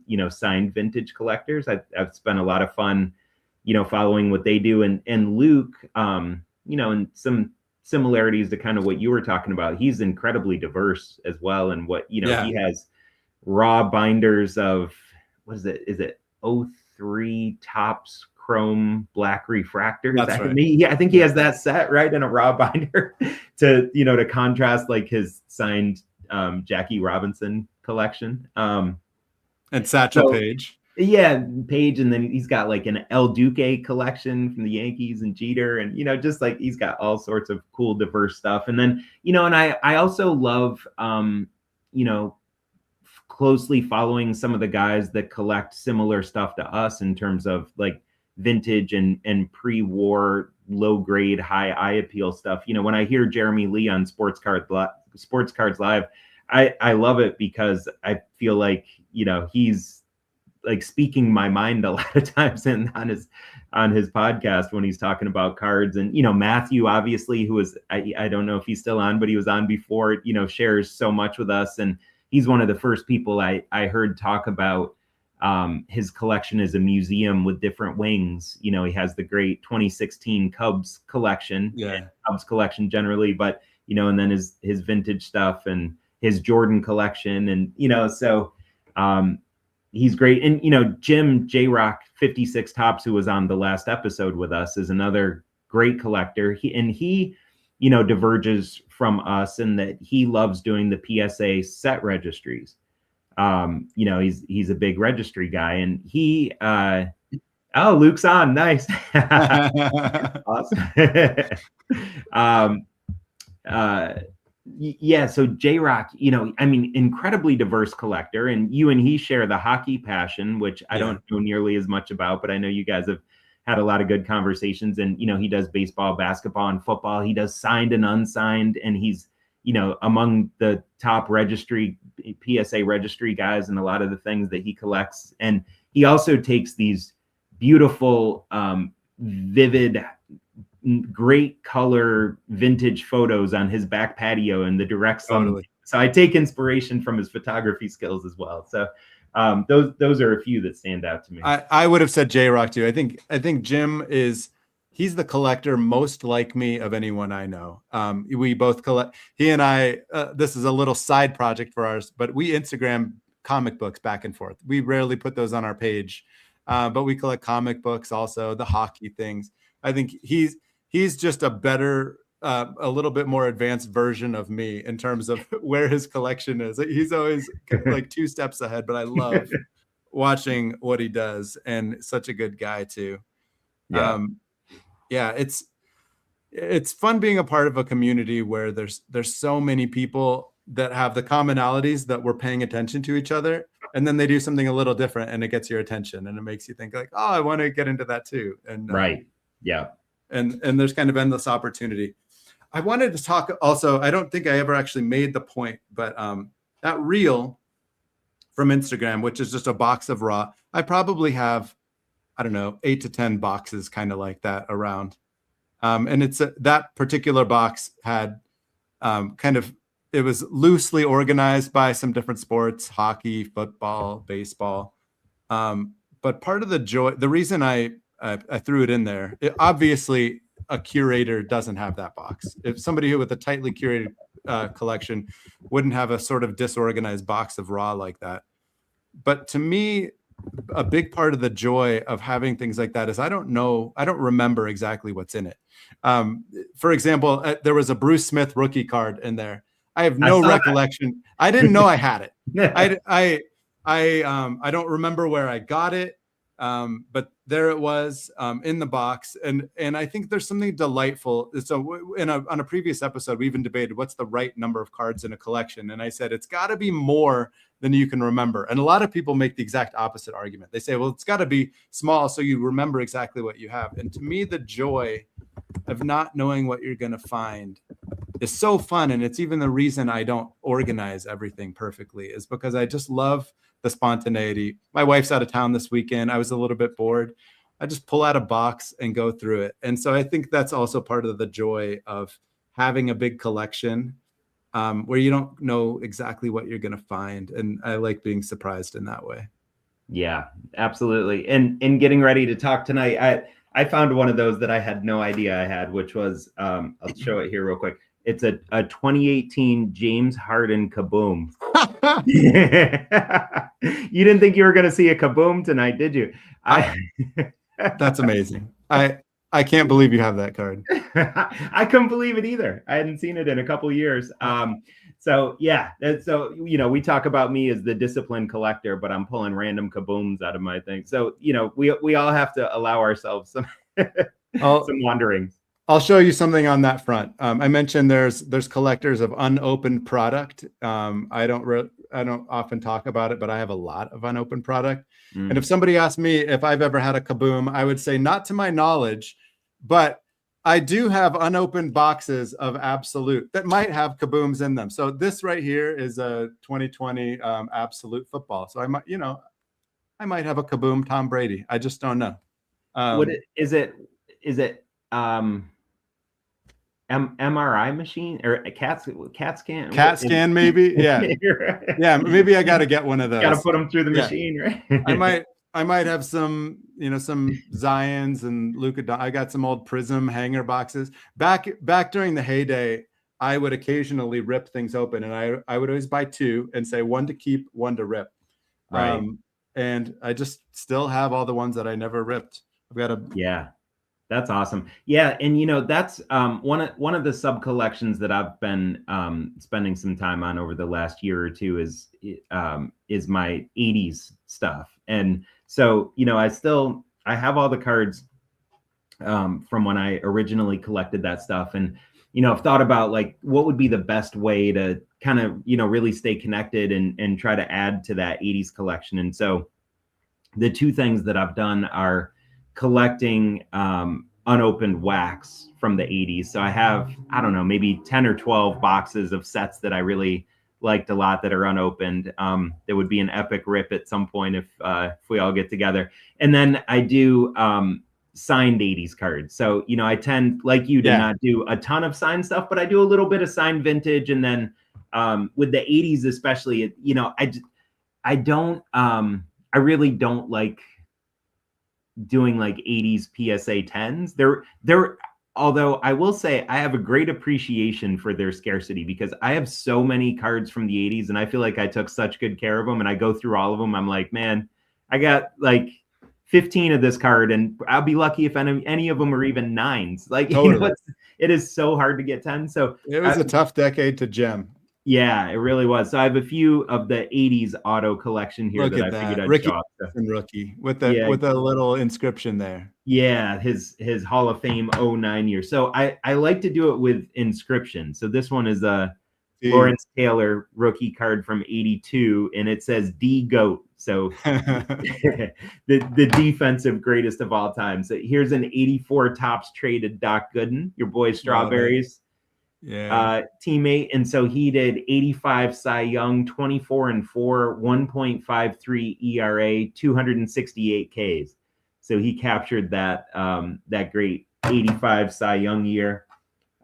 you know, signed vintage collectors. I've spent a lot of fun, you know, following what they do. And Luke, you know, in some similarities to kind of what you were talking about. He's incredibly diverse as well. And what, he has raw binders of, what is it? Is it O3 Topps Chrome Black Refractors? That's right. I think he has that set, right, in a raw binder to contrast like his signed Jackie Robinson collection. And Satchel Paige. Yeah, Page, and then he's got like an El Duque collection from the Yankees and Jeter, and just like he's got all sorts of cool, diverse stuff. And then and I also love closely following some of the guys that collect similar stuff to us in terms of like vintage and pre-war low grade high eye appeal stuff. When I hear Jeremy Lee on Sports Cards Live, I love it because I feel like he's like speaking my mind a lot of times on his podcast when he's talking about cards. And Matthew, obviously, who was I don't know if he's still on, but he was on before, shares so much with us, and he's one of the first people I heard talk about his collection as a museum with different wings. He has the great 2016 Cubs collection, Cubs collection generally, but and then his vintage stuff and his Jordan collection, and so he's great. And Jim J-Rock 56 Tops, who was on the last episode with us, is another great collector. He diverges from us in that he loves doing the PSA set registries. He's a big registry guy, and he Luke's on. Nice. Awesome. So J-Rock, incredibly diverse collector, and you and he share the hockey passion, which I don't know nearly as much about, but I know you guys have had a lot of good conversations. And he does baseball, basketball, and football. He does signed and unsigned, and he's among the top PSA registry guys and a lot of the things that he collects. And he also takes these beautiful, vivid, great color vintage photos on his back patio in the direct sun. Totally. So I take inspiration from his photography skills as well. So those are a few that stand out to me. I would have said J-Rock too. I think Jim he's the collector most like me of anyone I know. We both collect. He and I. This is a little side project for ours, but we Instagram comic books back and forth. We rarely put those on our page, but we collect comic books also, the hockey things. I think he's just a better, a little bit more advanced version of me in terms of where his collection is. He's always like 2 steps ahead, but I love watching what he does, and such a good guy too. It's fun being a part of a community where there's so many people that have the commonalities that we're paying attention to each other, and then they do something a little different and it gets your attention and it makes you think like, oh, I want to get into that too. And and there's kind of endless opportunity. I wanted to talk also, I don't think I ever actually made the point, but that reel from Instagram, which is just a box of raw, I probably have, I don't know, 8 to 10 boxes kind of like that around. And it's that particular box had it was loosely organized by some different sports, hockey, football, baseball. But part of the joy, the reason I threw it in there, obviously a curator doesn't have that box. If somebody with a tightly curated collection wouldn't have a sort of disorganized box of raw like that. But to me, a big part of the joy of having things like that is I don't remember exactly what's in it. For example, there was a Bruce Smith rookie card in there. I have no recollection. I didn't know I had it. I don't remember where I got it. But there it was in the box. And I think there's something delightful. So on a previous episode, we even debated what's the right number of cards in a collection. And I said, it's got to be more than you can remember. And a lot of people make the exact opposite argument. They say, well, it's got to be small so you remember exactly what you have. And to me, the joy of not knowing what you're going to find is so fun. And it's even the reason I don't organize everything perfectly, is because I just love the spontaneity. My wife's out of town this weekend. I was a little bit bored. I just pull out a box and go through it. And so I think that's also part of the joy of having a big collection, where you don't know exactly what you're going to find. And I like being surprised in that way. Yeah, absolutely. And getting ready to talk tonight, I found one of those that I had no idea I had, which was I'll show it here real quick. It's a 2018 James Harden Kaboom. You didn't think you were going to see a Kaboom tonight, did you? That's amazing. I can't believe you have that card. I couldn't believe it either. I hadn't seen it in a couple years. So yeah, so we talk about me as the disciplined collector, but I'm pulling random kabooms out of my thing. So we all have to allow ourselves some some wanderings. I'll show you something on that front. I mentioned there's collectors of unopened product. I don't often talk about it, but I have a lot of unopened product. And if somebody asked me if I've ever had a kaboom, I would say not to my knowledge, but I do have unopened boxes of Absolute that might have kabooms in them. So this right here is a 2020 Absolute football. So I might have a kaboom Tom Brady. I just don't know. Is it MRI machine or a CAT scan? CAT scan, maybe. Yeah. Yeah. Maybe I got to get one of those. Got to put them through the machine, right? I might have some Zions and Luka. I got some old Prism hanger boxes back during the heyday. I would occasionally rip things open, and I would always buy two and say one to keep, one to rip. Right. And I just still have all the ones that I never ripped. I've got yeah. That's awesome. Yeah, and that's one of the sub collections that I've been spending some time on over the last year or two is my 80s stuff. And so I have all the cards from when I originally collected that stuff, and I've thought about like what would be the best way to kind of really stay connected and try to add to that 80s collection. And so the two things that I've done are collecting unopened wax from the 80s. So I have, I don't know, maybe 10 or 12 boxes of sets that I really liked a lot that are unopened. There would be an epic rip at some point if we all get together. And then I do signed 80s cards. So, I tend, like you, to not do a ton of signed stuff, but I do a little bit of signed vintage. And then with the 80s especially, I really don't like doing like 80s PSA 10s. They're although I will say I have a great appreciation for their scarcity because I have so many cards from the 80s and I feel like I took such good care of them, and I go through all of them. I'm like, man, I got like 15 of this card and I'll be lucky if any of them are even nines. Like, totally. It is so hard to get 10. So it was a tough decade to gem. Yeah, it really was. So I have a few of the 80s auto collection here. Look that at I figured I'd Ricky show off. Rookie with a little inscription there. Yeah, his Hall of Fame 09 year. So I like to do it with inscription. So this one is a Lawrence Taylor rookie card from 82, and it says D GOAT. So the defensive greatest of all time. So here's an 84 Topps traded Doc Gooden, your boy Strawberries. Teammate. And so he did 85 Cy Young, 24-4, 1.53 ERA, 268 Ks. So he captured that great 85 Cy Young year.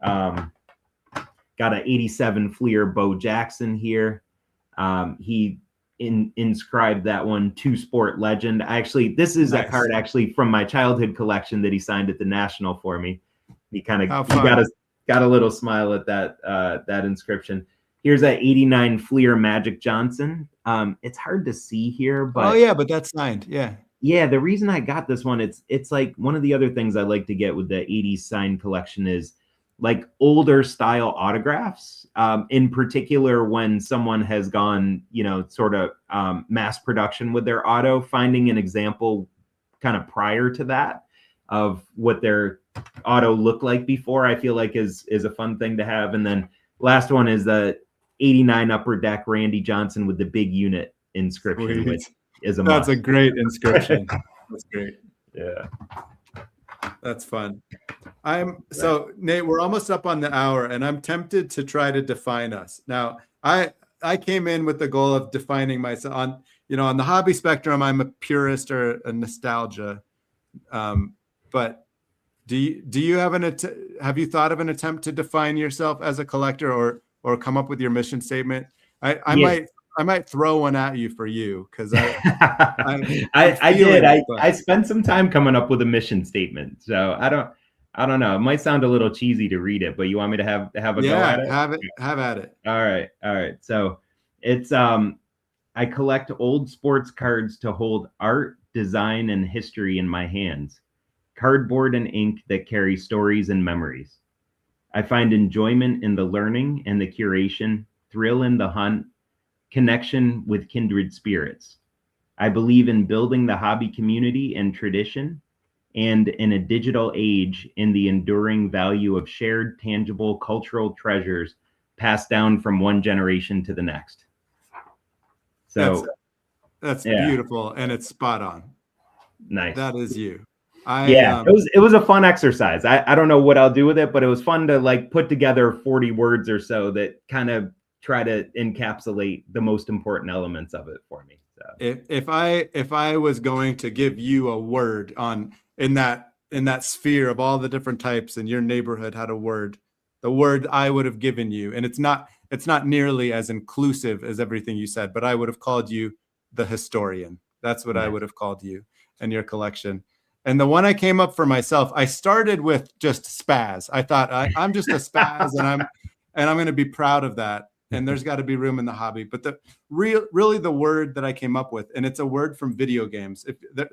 Got an 87 Fleer Bo Jackson here. He inscribed that one to Sport Legend. This is a card actually from my childhood collection that he signed at the National for me. He got a little smile at that inscription. Here's that 89 Fleer Magic Johnson. It's hard to see here, but but that's signed. Yeah, the reason I got this one, it's like one of the other things I like to get with the 80s signed collection is like older style autographs. In particular, when someone has gone, sort of mass production with their auto, finding an example kind of prior to that of what their auto looked like before, I feel like is a fun thing to have. And then last one is the 89 Upper Deck Randy Johnson with the big unit inscription, which is a must. That's a great inscription. That's great. Yeah. That's fun. So Nate, we're almost up on the hour and I'm tempted to try to define us. Now, I came in with the goal of defining myself on the hobby spectrum. I'm a purist or a nostalgia. But do you have you thought of an attempt to define yourself as a collector or come up with your mission statement? I might throw one at you for you, because I did. I spent some time coming up with a mission statement. So I don't know. It might sound a little cheesy to read it, but you want me to have a go at it? Have at it. All right. So it's I collect old sports cards to hold art, design, and history in my hands. Cardboard and ink that carry stories and memories. I find enjoyment in the learning and the curation, thrill in the hunt, connection with kindred spirits. I believe in building the hobby community and tradition, and in a digital age, in the enduring value of shared, tangible cultural treasures passed down from one generation to the next. So that's beautiful, and it's spot on. Nice. That is you. It was a fun exercise. I don't know what I'll do with it, but it was fun to like put together 40 words or so that kind of try to encapsulate the most important elements of it for me. So if I was going to give you a word in that sphere of all the different types, and your neighborhood had a word, the word I would have given you, and it's not nearly as inclusive as everything you said, but I would have called you the historian. That's what I would have called you and your collection. And the one I came up for myself, I started with just spaz. I thought I'm just a spaz, and I'm going to be proud of that. And there's got to be room in the hobby. But really the word that I came up with, and it's a word from video games.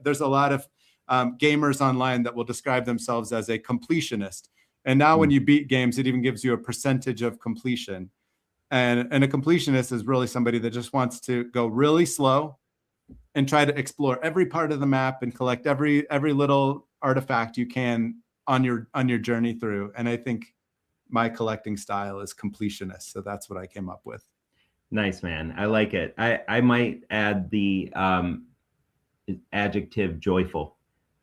There's a lot of gamers online that will describe themselves as a completionist. And now when you beat games, it even gives you a percentage of completion. And a completionist is really somebody that just wants to go really slow and try to explore every part of the map and collect every little artifact you can on your journey through. And I think my collecting style is completionist. So that's what I came up with. Nice, man. I like it. I might add the adjective joyful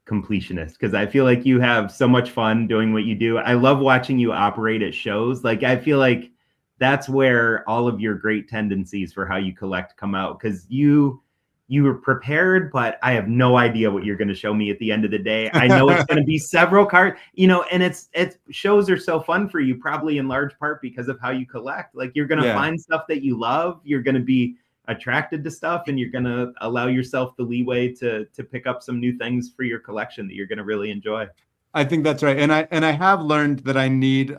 completionist, because I feel like you have so much fun doing what you do. I love watching you operate at shows. Like, I feel like that's where all of your great tendencies for how you collect come out, because you were prepared, but I have no idea what you're going to show me at the end of the day. I know it's going to be several cards, and it's shows are so fun for you, probably in large part because of how you collect. Like, you're going to find stuff that you love. You're going to be attracted to stuff, and you're going to allow yourself the leeway to pick up some new things for your collection that you're going to really enjoy. I think that's right. And I have learned that I need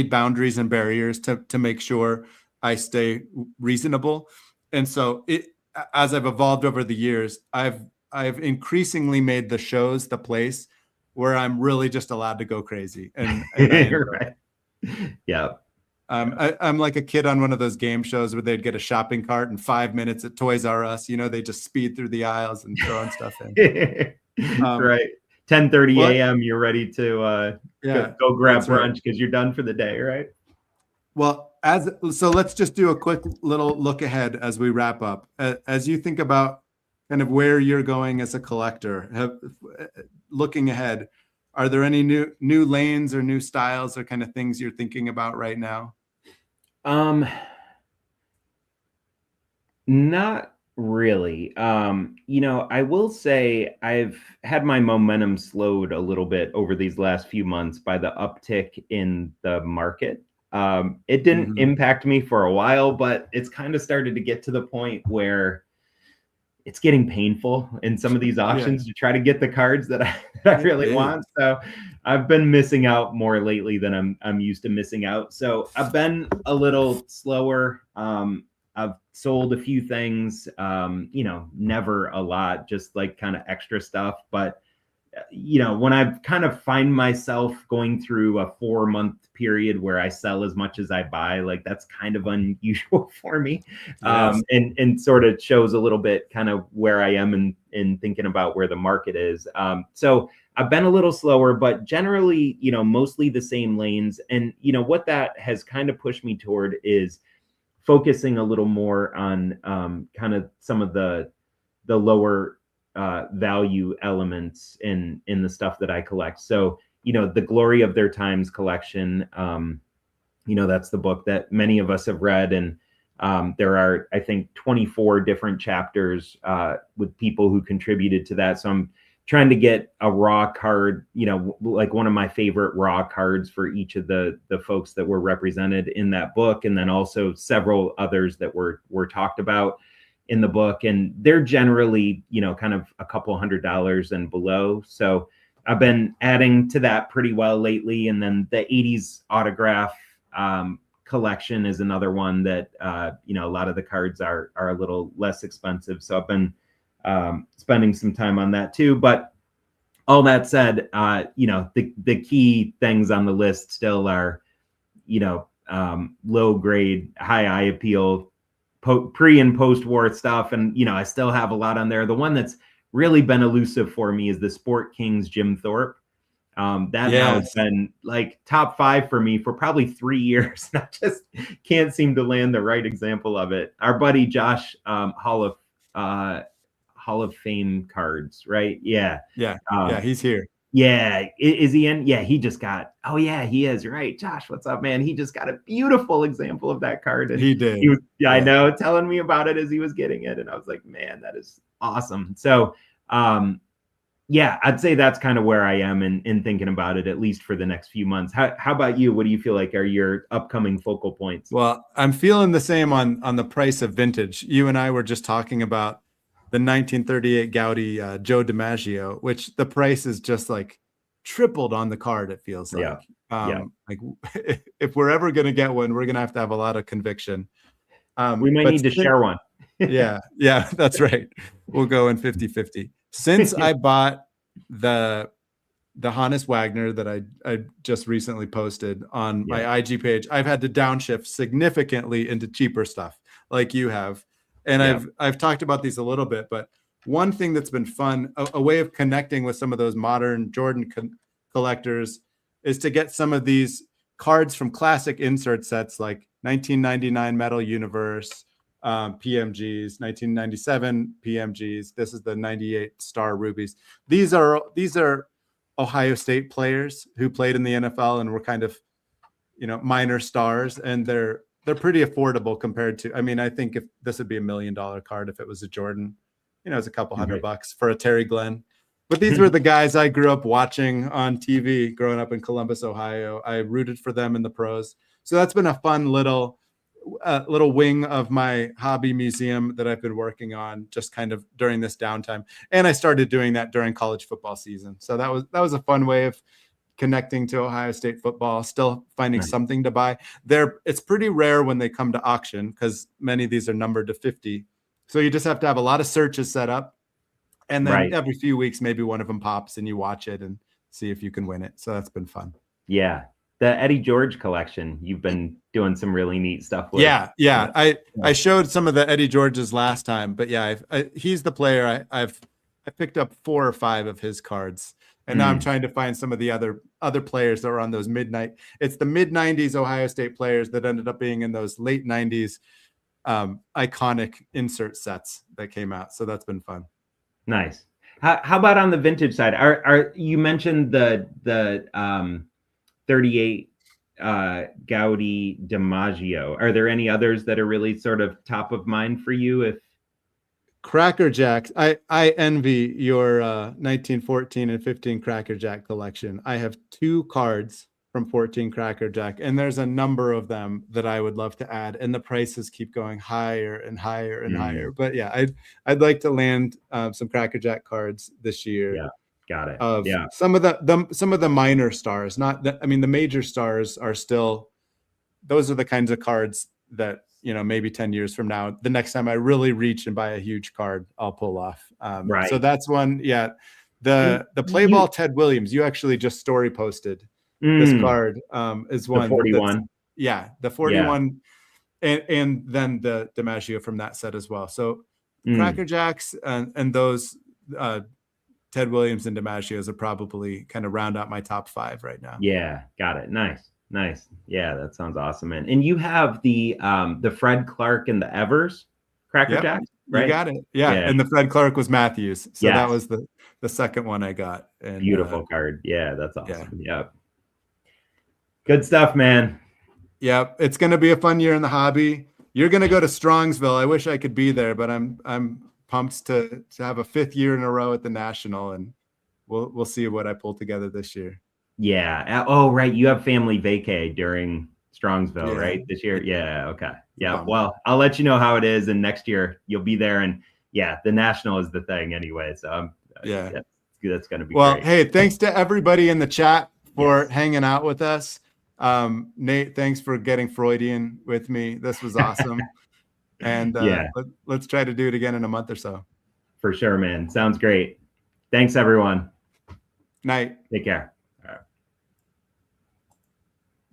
boundaries and barriers to make sure I stay reasonable. And so as I've evolved over the years, I've increasingly made the shows the place where I'm really just allowed to go crazy. And right. Yeah. I'm like a kid on one of those game shows where they'd get a shopping cart in 5 minutes at Toys R Us. They just speed through the aisles and throwing stuff in. Right. 10:30 a.m. You're ready to go grab brunch because you're done for the day, right? Well, so let's just do a quick little look ahead as we wrap up. As you think about kind of where you're going as a collector, looking ahead, are there any new lanes or new styles or kind of things you're thinking about right now? Not really. I will say I've had my momentum slowed a little bit over these last few months by the uptick in the market. It didn't impact me for a while, but it's kind of started to get to the point where it's getting painful in some of these auctions to try to get the cards that I really want. So I've been missing out more lately than I'm used to missing out. So I've been a little slower. I've sold a few things, never a lot, just like kind of extra stuff. But, when I kind of find myself going through a 4-month period where I sell as much as I buy, like that's kind of unusual for me. Yes. And sort of shows a little bit kind of where I am in thinking about where the market is. So I've been a little slower, but generally, mostly the same lanes. And, what that has kind of pushed me toward is focusing a little more on kind of some of the lower value elements in the stuff that I collect. So, the Glory of Their Times collection, that's the book that many of us have read. And there are, I think, 24 different chapters with people who contributed to that. So I'm trying to get a raw card, like one of my favorite raw cards for each of the folks that were represented in that book, and then also several others that were talked about in the book. And they're generally, kind of a couple $100 and below. So I've been adding to that pretty well lately. And then the 80s autograph collection is another one that, a lot of the cards are a little less expensive. So I've been spending some time on that too. But all that said, the key things on the list still are, low grade, high eye appeal, pre and post war stuff. And, I still have a lot on there. The one that's really been elusive for me is the Sport Kings Jim Thorpe. That now has been like top 5 for me for probably 3 years. I just can't seem to land the right example of it. Our buddy Josh, Hall of Fame cards, right? Yeah. Yeah. He's here. Yeah. Is he in? Yeah, he just got, oh yeah, he is. Right. Josh, what's up, man? He just got a beautiful example of that card. And he did. He was, I know, telling me about it as he was getting it. And I was like, man, that is awesome. So, yeah, I'd say that's kind of where I am in thinking about it, at least for the next few months. How about you? What do you feel like are your upcoming focal points? Well, I'm feeling the same on the price of vintage. You and I were just talking about the 1938 Gaudi Joe DiMaggio, which the price is just like tripled on the card, it feels like. Like if we're ever going to get one, we're going to have a lot of conviction. We might need to share one. yeah, that's right. We'll go in 50-50. Since I bought the Hannes Wagner that I just recently posted on my IG page, I've had to downshift significantly into cheaper stuff like you have. And I've talked about these a little bit, but one thing that's been fun, a way of connecting with some of those modern Jordan collectors, is to get some of these cards from classic insert sets like 1999 Metal Universe, PMGs, 1997 PMGs. This is the 98 Star Rubies. These are Ohio State players who played in the NFL and were kind of, minor stars, and they're pretty affordable compared to, I think if this would be $1 million card if it was a Jordan, it's a couple $100 for a Terry Glenn. But these were the guys I grew up watching on TV growing up in Columbus, Ohio. I rooted for them in the pros. So that's been a fun little wing of my hobby museum that I've been working on just kind of during this downtime. And I started doing that during college football season. So that was a fun way of connecting to Ohio State football, still finding something to buy. It's pretty rare when they come to auction because many of these are numbered to 50. So you just have to have a lot of searches set up. And then every few weeks, maybe one of them pops and you watch it and see if you can win it. So that's been fun. Yeah. The Eddie George collection, you've been doing some really neat stuff with. Yeah. I showed some of the Eddie George's last time, but he's the player. I picked up 4 or 5 of his cards. And now I'm trying to find some of the other players that are on those it's the mid-90s Ohio State players that ended up being in those late 90s iconic insert sets that came out. So that's been fun. Nice. How about on the vintage side? Are you mentioned the 38 Gaudi DiMaggio? Are there any others that are really sort of top of mind for you? If Cracker Jacks, I envy your 1914 and 15 Cracker Jack collection. I have 2 cards from 14 Cracker Jack, and there's a number of them that I would love to add, and the prices keep going higher and higher and higher. But yeah, I'd like to land some Cracker Jack cards this year. Yeah, got it. Some of the minor stars, the major stars are still. Those are the kinds of cards that maybe 10 years from now, the next time I really reach and buy a huge card, I'll pull off. So that's one. Yeah, the play ball Ted Williams. You actually just story posted. This card is one. The 41. The 41, and then the DiMaggio from that set as well. So Cracker Jacks and those Ted Williams and DiMaggios are probably kind of round out my top 5 right now. Yeah, got it. Nice. Yeah, that sounds awesome, man. And you have the Fred Clark and the Evers Cracker Jacks, right? You got it. Yeah, and the Fred Clark was Matthews. So that was the second one I got. And, beautiful card. Yeah, that's awesome. Yep. Good stuff, man. Yep. It's going to be a fun year in the hobby. You're going to go to Strongsville. I wish I could be there, but I'm pumped to have a 5th year in a row at the National, and we'll see what I pull together this year. Yeah. Oh, right. You have family vacay during Strongsville, Yeah. right? This year. Yeah. Okay. Yeah. Bummer. Well, I'll let you know how it is, and next year you'll be there. And yeah, the national is the thing anyway. So Yeah. that's going to be Well, great. hey, thanks to everybody in the chat for Yes. hanging out with us. Nate, thanks for getting Freudian with me. This was awesome. And Yeah, let's try to do it again in a month or so. for sure, man. Sounds great. Thanks, everyone. Night. Take care.